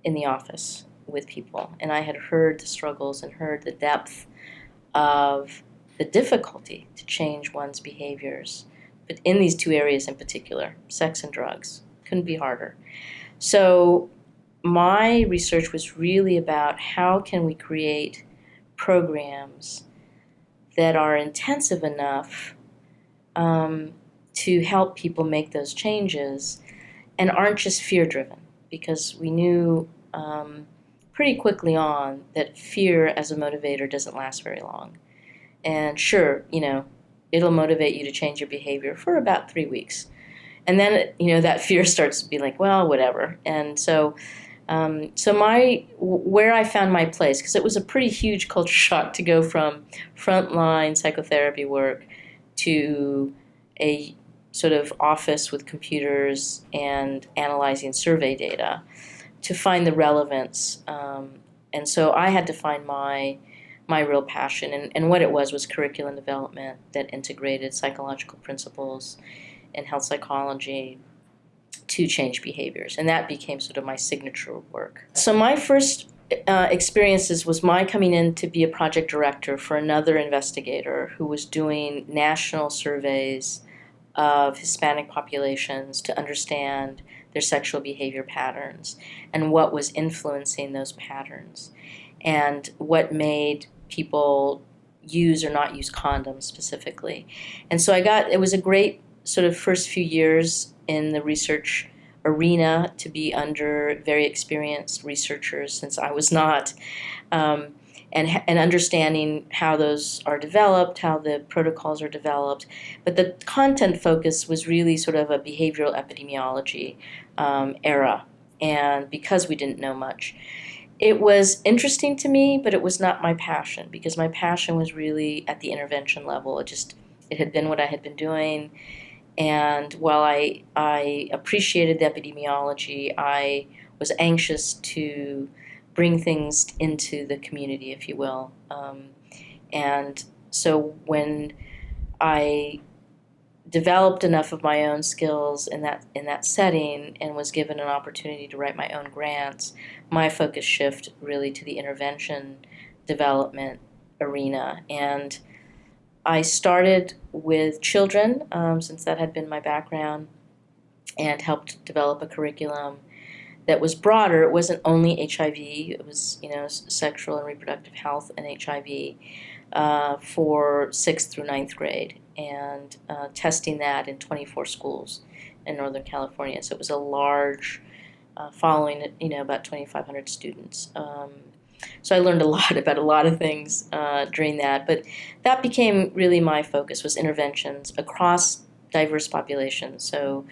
in the office with people, and I had heard the struggles and heard the depth of the difficulty to change one's behaviors, but in these two areas in particular, sex and drugs. Couldn't be harder. So my research was really about how can we create programs that are intensive enough to help people make those changes and aren't just fear-driven, because we knew pretty quickly on that fear as a motivator doesn't last very long. And sure, it'll motivate you to change your behavior for about 3 weeks. And then, that fear starts to be like, well, whatever. And so where I found my place, because it was a pretty huge culture shock to go from frontline psychotherapy work to a sort of office with computers and analyzing survey data, to find the relevance. And so I had to find my real passion. And what it was curriculum development that integrated psychological principles and health psychology to change behaviors. And that became sort of my signature work. So my first experiences was my coming in to be a project director for another investigator who was doing national surveys of Hispanic populations to understand their sexual behavior patterns and what was influencing those patterns and what made people use or not use condoms specifically. And so it was a great sort of first few years in the research arena to be under very experienced researchers, since I was not, and understanding how those are developed, how the protocols are developed. But the content focus was really sort of a behavioral epidemiology era, and because we didn't know much. It was interesting to me, but it was not my passion, because my passion was really at the intervention level. It had been what I had been doing. And while I appreciated the epidemiology, I was anxious to bring things into the community, if you will. And so when I developed enough of my own skills in that setting and was given an opportunity to write my own grants, my focus shifted really to the intervention development arena. And I started with children, since that had been my background, and helped develop a curriculum that was broader. It wasn't only HIV, it was sexual and reproductive health and HIV for 6th through 9th grade, and testing that in 24 schools in Northern California. So it was a large following, about 2,500 students. So I learned a lot about a lot of things during that, but that became really my focus, was interventions across diverse populations. So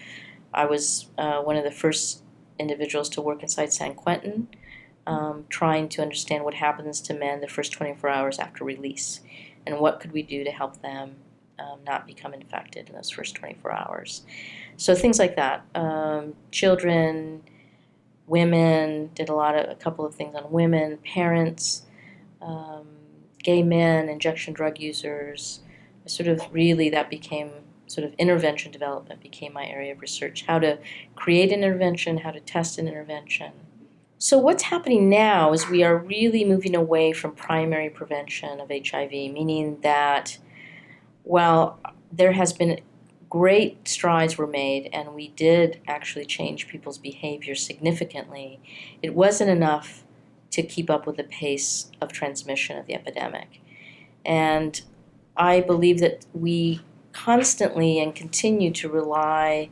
I was one of the first individuals to work inside San Quentin, trying to understand what happens to men the first 24 hours after release, and what could we do to help them not become infected in those first 24 hours. So things like that. Children, women, did a couple of things on women, parents, gay men, injection drug users. That became sort of intervention development became my area of research. How to create an intervention, how to test an intervention. So what's happening now is we are really moving away from primary prevention of HIV, meaning that while there has been great strides were made and we did actually change people's behavior significantly, it wasn't enough to keep up with the pace of transmission of the epidemic. And I believe that we constantly and continue to rely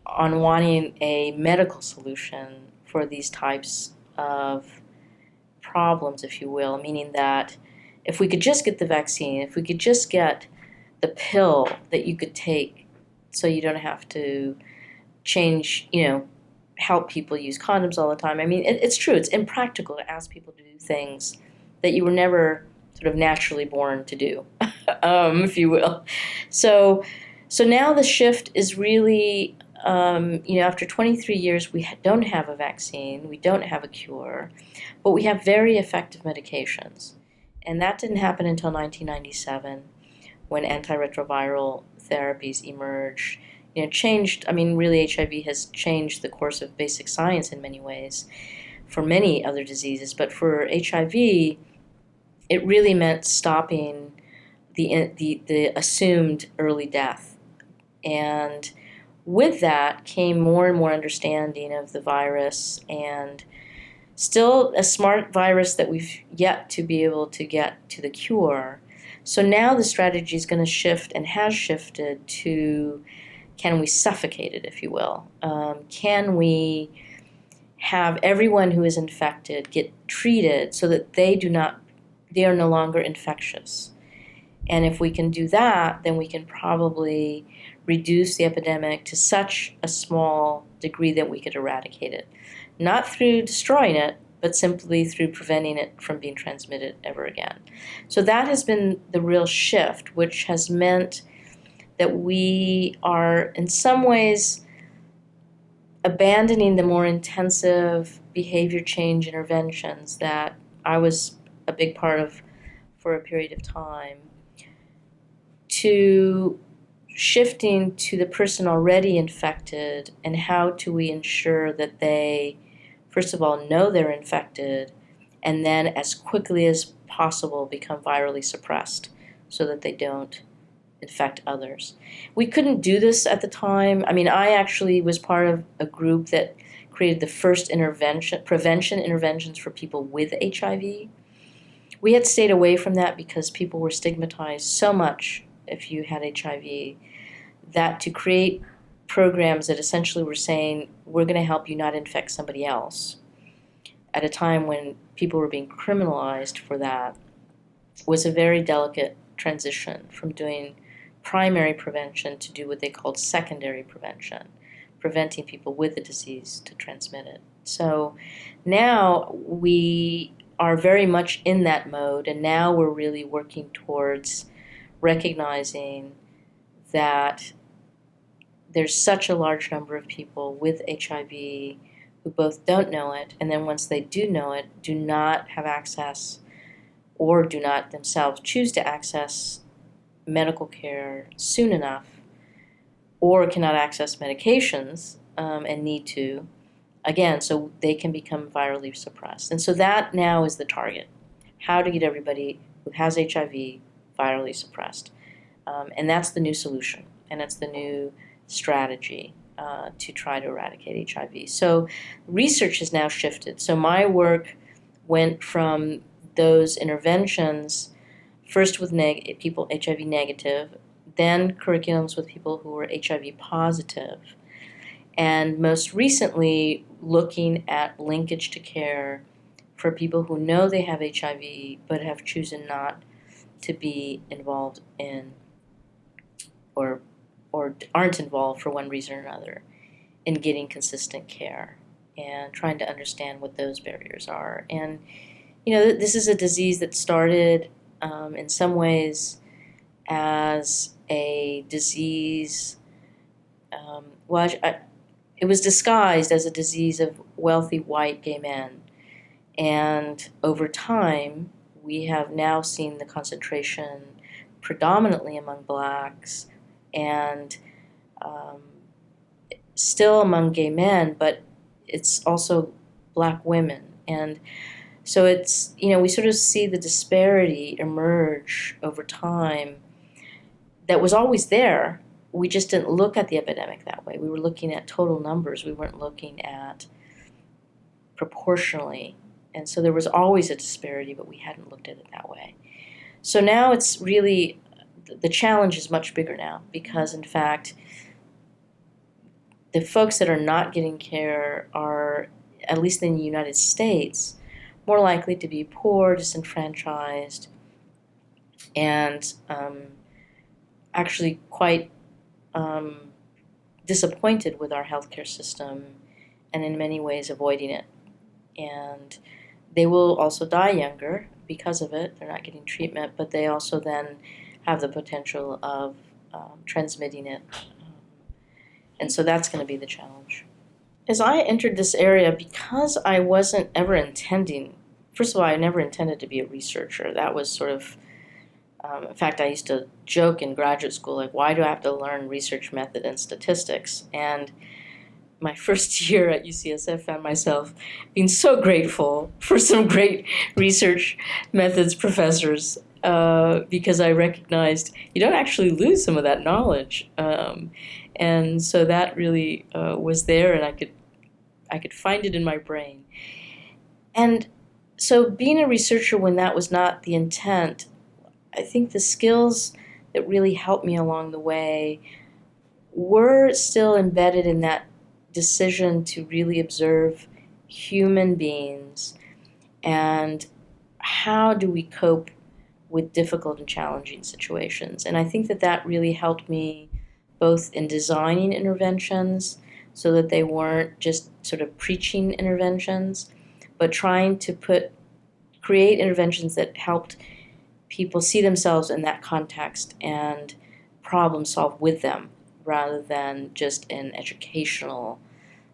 on wanting a medical solution for these types of problems, if you will, meaning that if we could just get the vaccine, if we could just get the pill that you could take so you don't have to change, help people use condoms all the time. I mean, it's true. It's impractical to ask people to do things that you were never sort of naturally born to do, if you will. So now the shift is really, after 23 years, we don't have a vaccine, we don't have a cure, but we have very effective medications. And that didn't happen until 1997 when antiretroviral therapies emerged. Really HIV has changed the course of basic science in many ways for many other diseases, but for HIV, it really meant stopping the assumed early death. And with that came more and more understanding of the virus, and still a smart virus that we've yet to be able to get to the cure. So now the strategy is going to shift and has shifted to, can we suffocate it, if you will? Can we have everyone who is infected get treated so that they are no longer infectious? And if we can do that, then we can probably reduce the epidemic to such a small degree that we could eradicate it. Not through destroying it, but simply through preventing it from being transmitted ever again. So that has been the real shift, which has meant that we are in some ways abandoning the more intensive behavior change interventions that I was a big part of for a period of time, to shifting to the person already infected, and how do we ensure that they, first of all, know they're infected, and then as quickly as possible become virally suppressed so that they don't infect others. We couldn't do this at the time. I actually was part of a group that created the first prevention interventions for people with HIV. We had stayed away from that because people were stigmatized so much if you had HIV, that to create programs that essentially were saying, we're going to help you not infect somebody else, at a time when people were being criminalized for that, was a very delicate transition from doing primary prevention to do what they called secondary prevention, preventing people with the disease to transmit it. So now we are very much in that mode, and now we're really working towards recognizing that there's such a large number of people with HIV who both don't know it, and then once they do know it, do not have access or do not themselves choose to access medical care soon enough, or cannot access medications and need to, again, so they can become virally suppressed. And so that now is the target, how to get everybody who has HIV virally suppressed. And that's the new solution, and that's the new strategy to try to eradicate HIV. So research has now shifted. So my work went from those interventions, first with people HIV negative, then curriculums with people who were HIV positive, and most recently looking at linkage to care for people who know they have HIV but have chosen not to be involved in or aren't involved for one reason or another in getting consistent care, and trying to understand what those barriers are. And this is a disease that started in some ways as a disease. It was disguised as a disease of wealthy white gay men. And over time, we have now seen the concentration predominantly among blacks and still among gay men, but it's also black women. And so it's, we sort of see the disparity emerge over time that was always there. We just didn't look at the epidemic that way. We were looking at total numbers. We weren't looking at proportionally. And so there was always a disparity, but we hadn't looked at it that way. So now it's really, the challenge is much bigger now because, in fact, the folks that are not getting care are, at least in the United States, more likely to be poor, disenfranchised, and actually quite disappointed with our healthcare system and in many ways avoiding it. And they will also die younger because of it. They're not getting treatment, but they also then have the potential of transmitting it. And so that's going to be the challenge. As I entered this area, because I wasn't ever intending, first of all, I never intended to be a researcher. That was sort of, in fact, I used to joke in graduate school, like, why do I have to learn research method and statistics? And my first year at UCSF found myself being so grateful for some great research methods professors because I recognized you don't actually lose some of that knowledge. And so that really was there, and I could find it in my brain. And so being a researcher when that was not the intent, I think the skills that really helped me along the way were still embedded in that decision to really observe human beings and how do we cope with difficult and challenging situations. And I think that really helped me both in designing interventions so that they weren't just sort of preaching interventions, but trying to create interventions that helped people see themselves in that context and problem solve with them rather than just an educational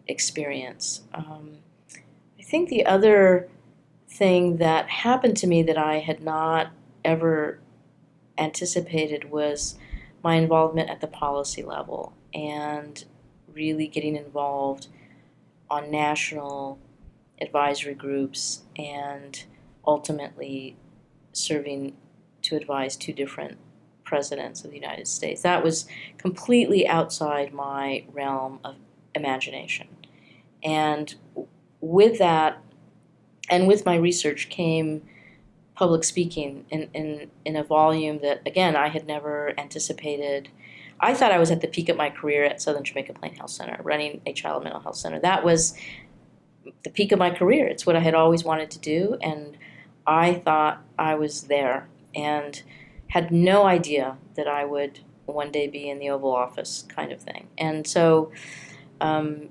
experience. I think the other thing that happened to me that I had not ever anticipated was my involvement at the policy level and really getting involved on national advisory groups and ultimately serving to advise 2 different presidents of the United States. That was completely outside my realm of imagination. And with that, and with my research came public speaking in a volume that, again, I had never anticipated. I thought I was at the peak of my career at Southern Jamaica Plain Health Center, running a child mental health center. That was the peak of my career. It's what I had always wanted to do, and I thought I was there and had no idea that I would one day be in the Oval Office kind of thing. And so I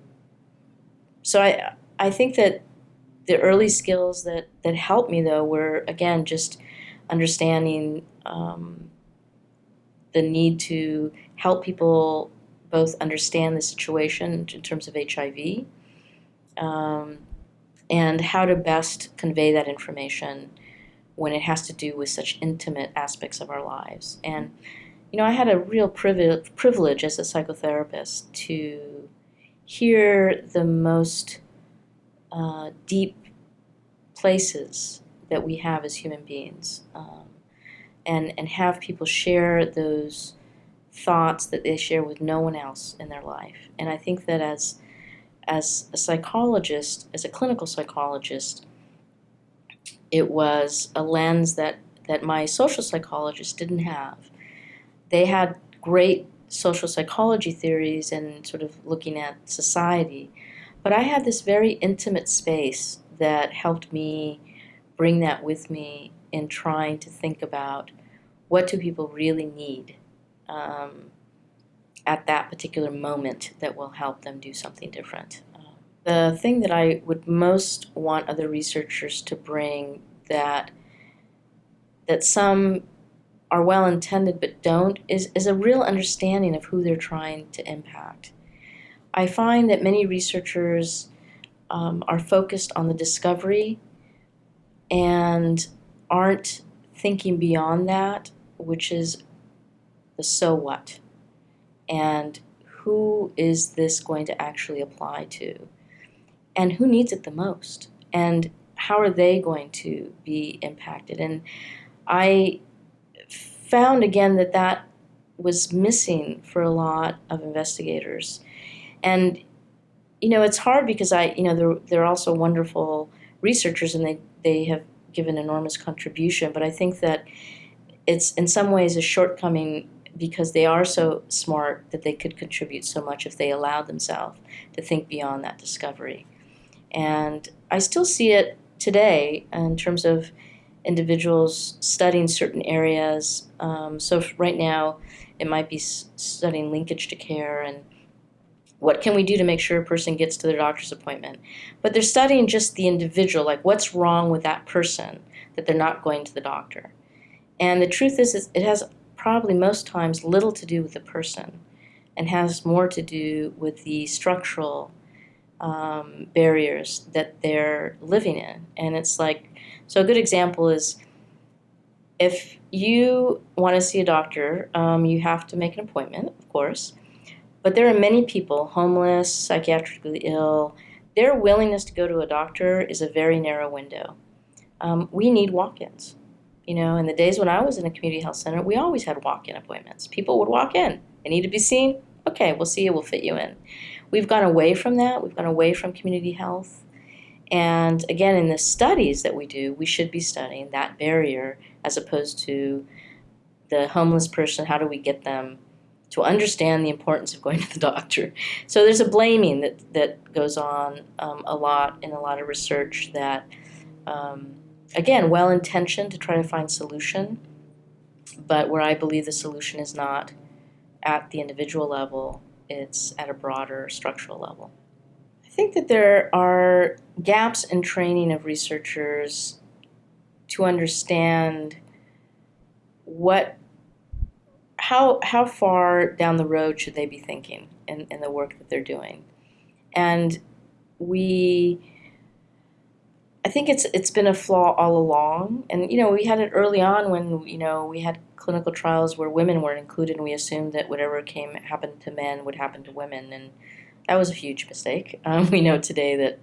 think that the early skills that helped me, though, were, again, just understanding the need to help people both understand the situation in terms of HIV and how to best convey that information when it has to do with such intimate aspects of our lives. And, I had a real privilege as a psychotherapist to hear the most deep places that we have as human beings, and have people share those thoughts that they share with no one else in their life. And I think that as a psychologist, as a clinical psychologist, it was a lens that my social psychologists didn't have. They had great social psychology theories and sort of looking at society, but I had this very intimate space that helped me bring that with me in trying to think about what do people really need at that particular moment that will help them do something different. The thing that I would most want other researchers to bring that some are well intended but don't is a real understanding of who they're trying to impact. I find that many researchers are focused on the discovery and aren't thinking beyond that, which is the so what, and who is this going to actually apply to, and who needs it the most, and how are they going to be impacted. And I found again that was missing for a lot of investigators. And it's hard because they're also wonderful researchers, and they have given enormous contribution, but I think that it's in some ways a shortcoming because they are so smart that they could contribute so much if they allowed themselves to think beyond that discovery. And I still see it today in terms of individuals studying certain areas. So right now, it might be studying linkage to care and what can we do to make sure a person gets to their doctor's appointment. But they're studying just the individual, like what's wrong with that person that they're not going to the doctor. And the truth is it has probably most times little to do with the person and has more to do with the structural barriers that they're living in. And it's like, so a good example is if you want to see a doctor, you have to make an appointment, of course. But there are many people, homeless, psychiatrically ill, their willingness to go to a doctor is a very narrow window. We need walk-ins. In the days when I was in a community health center, we always had walk-in appointments. People would walk in. They need to be seen. Okay, we'll see you. We'll fit you in. We've gone away from that. We've gone away from community health. And again, in the studies that we do, we should be studying that barrier as opposed to the homeless person. How do we get them to understand the importance of going to the doctor? So there's a blaming that goes on a lot in a lot of research that, again, well-intentioned to try to find solution, but where I believe the solution is not at the individual level, it's at a broader structural level. I think that there are gaps in training of researchers to understand how far down the road should they be thinking in the work that they're doing. And I think it's been a flaw all along. And, we had it early on when, we had clinical trials where women weren't included, and we assumed that whatever happened to men would happen to women. And that was a huge mistake. We know today that,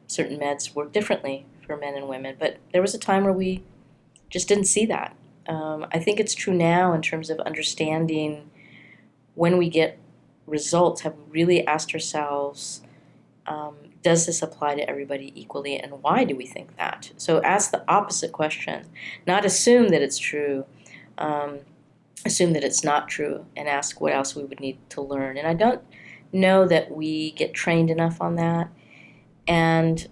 certain meds work differently for men and women. But there was a time where we just didn't see that. I think it's true now in terms of understanding when we get results, have we really asked ourselves, does this apply to everybody equally, and why do we think that? So ask the opposite question, not assume that it's true, assume that it's not true, and ask what else we would need to learn. And I don't know that we get trained enough on that. And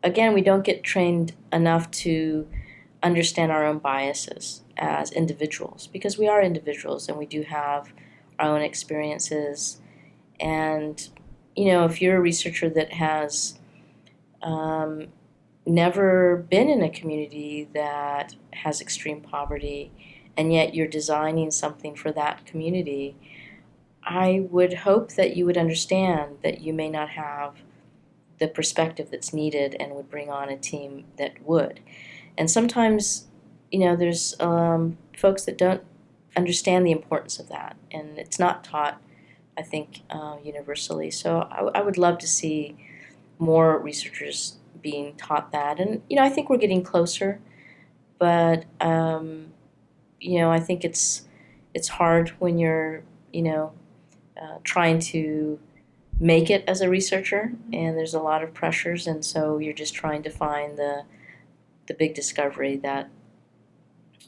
again, we don't get trained enough to understand our own biases as individuals, because we are individuals and we do have our own experiences. And if you're a researcher that has never been in a community that has extreme poverty, and yet you're designing something for that community, I would hope that you would understand that you may not have the perspective that's needed and would bring on a team that would. And sometimes, there's folks that don't understand the importance of that, and it's not taught, I think, universally. So I would love to see more researchers being taught that. And, I think we're getting closer, but, I think it's hard when you're, trying to make it as a researcher, and there's a lot of pressures, and so you're just trying to find the big discovery that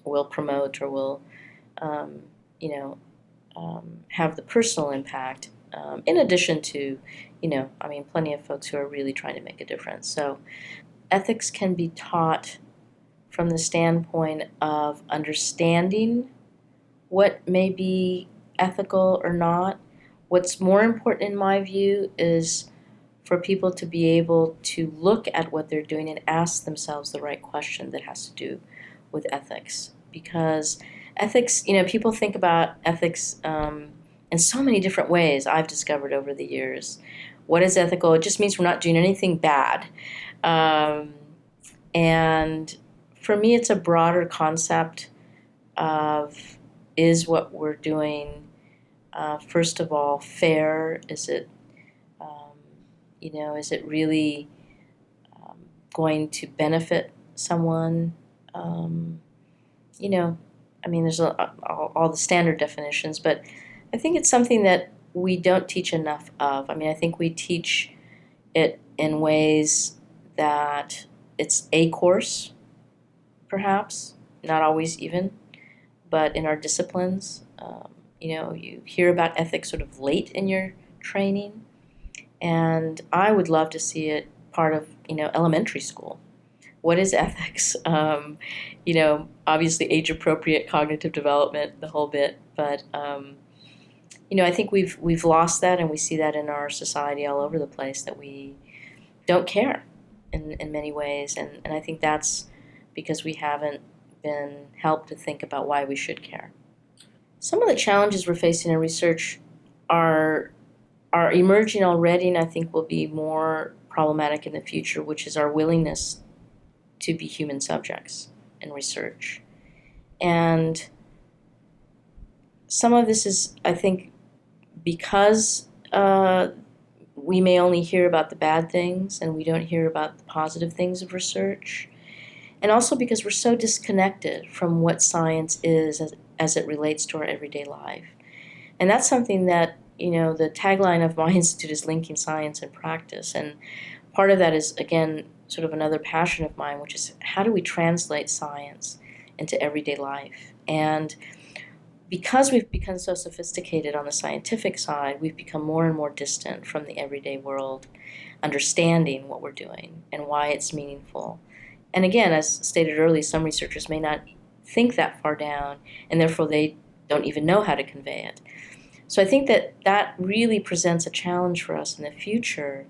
will promote or will, have the personal impact, in addition to, plenty of folks who are really trying to make a difference. So ethics can be taught from the standpoint of understanding what may be ethical or not. What's more important, in my view, is for people to be able to look at what they're doing and ask themselves the right question that has to do with ethics. because ethics, people think about ethics in so many different ways I've discovered over the years. What is ethical? It just means we're not doing anything bad. And for me, it's a broader concept of, is what we're doing, first of all, fair? Is it, is it really going to benefit someone? There's all the standard definitions, but I think it's something that we don't teach enough of. I think we teach it in ways that it's a course, perhaps, not always even, but in our disciplines. You hear about ethics sort of late in your training, and I would love to see it part of, elementary school. What is ethics? Obviously age-appropriate cognitive development, the whole bit, but I think we've lost that, and we see that in our society all over the place, that we don't care in many ways, and I think that's because we haven't been helped to think about why we should care. Some of the challenges we're facing in research are emerging already, and I think will be more problematic in the future, which is our willingness to be human subjects in research. And some of this is, I think, because we may only hear about the bad things and we don't hear about the positive things of research. And also because we're so disconnected from what science is as it relates to our everyday life. And that's something that, the tagline of my institute is linking science and practice. And part of that is, again, sort of another passion of mine, which is how do we translate science into everyday life? And because we've become so sophisticated on the scientific side, we've become more and more distant from the everyday world, understanding what we're doing and why it's meaningful. And again, as stated earlier, some researchers may not think that far down, and therefore they don't even know how to convey it. So I think that really presents a challenge for us in the future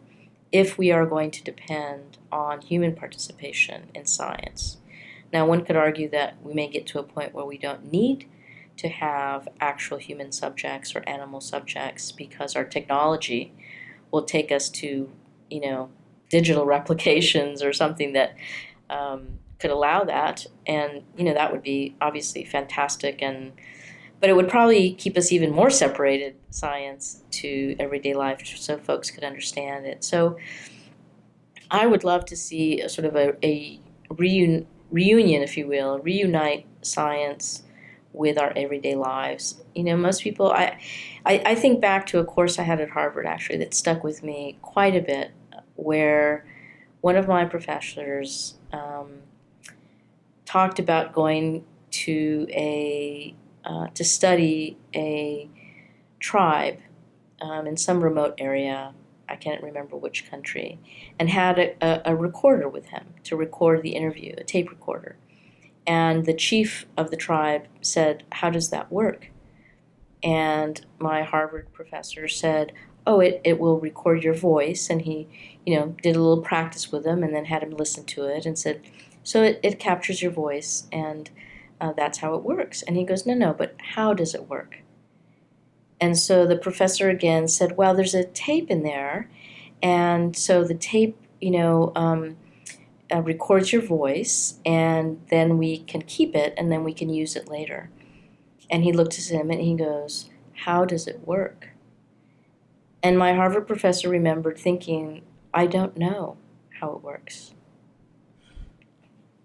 if we are going to depend on human participation in science. Now, one could argue that we may get to a point where we don't need to have actual human subjects or animal subjects because our technology will take us to, digital replications or something that could allow that. And, that would be obviously fantastic, but it would probably keep us even more separated, science to everyday life, so folks could understand it. So I would love to see a sort of a reunion, if you will, reunite science with our everyday lives. Most people, I think back to a course I had at Harvard, actually, that stuck with me quite a bit, where one of my professors talked about going to to study a tribe in some remote area, I can't remember which country, and had a recorder with him to record the interview, a tape recorder. And the chief of the tribe said, "How does that work?" And my Harvard professor said, "Oh, it will record your voice." And he, did a little practice with him and then had him listen to it and said, "So it captures your voice, and that's how it works." And he goes, No, but how does it work?" And so the professor again said, "Well, there's a tape in there, and so the tape, records your voice, and then we can keep it, and then we can use it later." And he looked at him and he goes, "How does it work?" And my Harvard professor remembered thinking, I don't know how it works.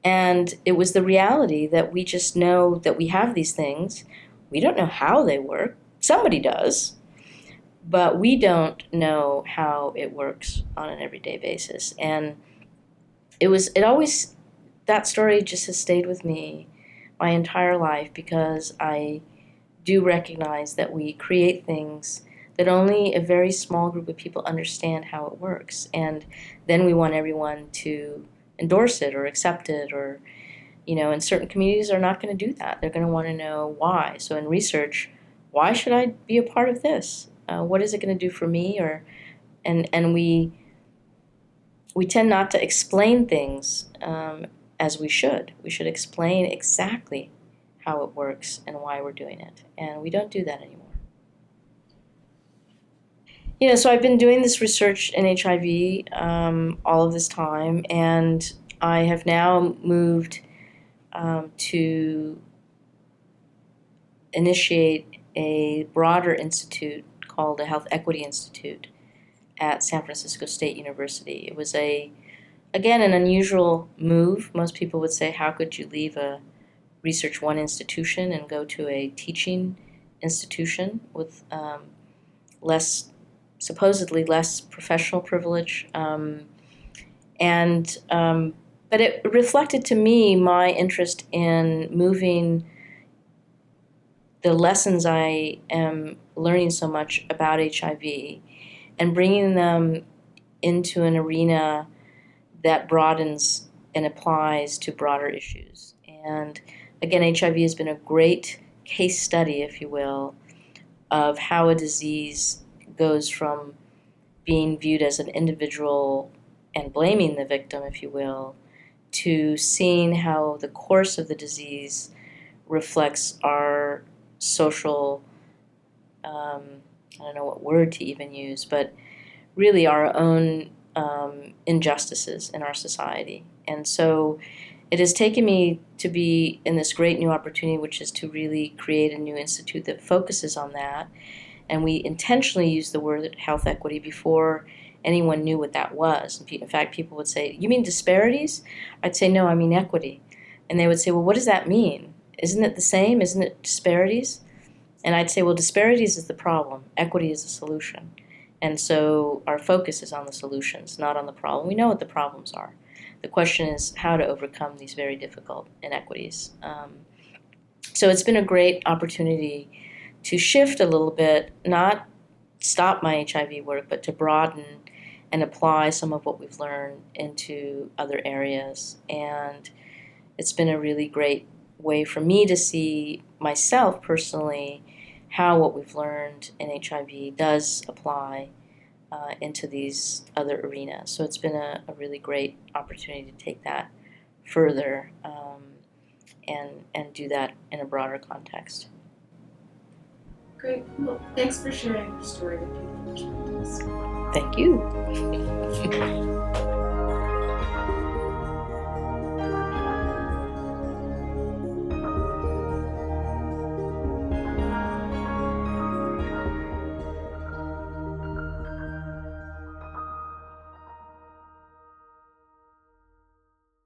And it was the reality that we just know that we have these things. We don't know how they work. Somebody does. But we don't know how it works on an everyday basis. And that story just has stayed with me my entire life, because I do recognize that we create things that only a very small group of people understand how it works. And then we want everyone to endorse it or accept it, or, and certain communities are not going to do that. They're going to want to know why. So in research, why should I be a part of this? What is it going to do for me? And we tend not to explain things as we should. We should explain exactly how it works and why we're doing it. And we don't do that anymore. So I've been doing this research in HIV all of this time, and I have now moved to initiate a broader institute called the Health Equity Institute at San Francisco State University. It was again, an unusual move. Most people would say, how could you leave a Research One institution and go to a teaching institution with supposedly less professional privilege? But it reflected to me my interest in moving the lessons I am learning so much about HIV and bringing them into an arena that broadens and applies to broader issues. And again, HIV has been a great case study, if you will, of how a disease goes from being viewed as an individual and blaming the victim, if you will, to seeing how the course of the disease reflects our social, I don't know what word to even use, but really our own injustices in our society. And so it has taken me to be in this great new opportunity, which is to really create a new institute that focuses on that. And we intentionally use the word health equity before anyone knew what that was. In fact, people would say, "You mean disparities?" I'd say, "No, I mean equity." And they would say, "Well, what does that mean? Isn't it the same? Isn't it disparities?" And I'd say, well, disparities is the problem. Equity is the solution. And so our focus is on the solutions, not on the problem. We know what the problems are. The question is how to overcome these very difficult inequities. So it's been a great opportunity to shift a little bit, not stop my HIV work, but to broaden and apply some of what we've learned into other areas. And it's been a really great way for me to see myself personally how what we've learned in HIV does apply into these other arenas. So it's been a really great opportunity to take that further and do that in a broader context. Great. Well, thanks for sharing your story with beautiful perspectives. Thank you.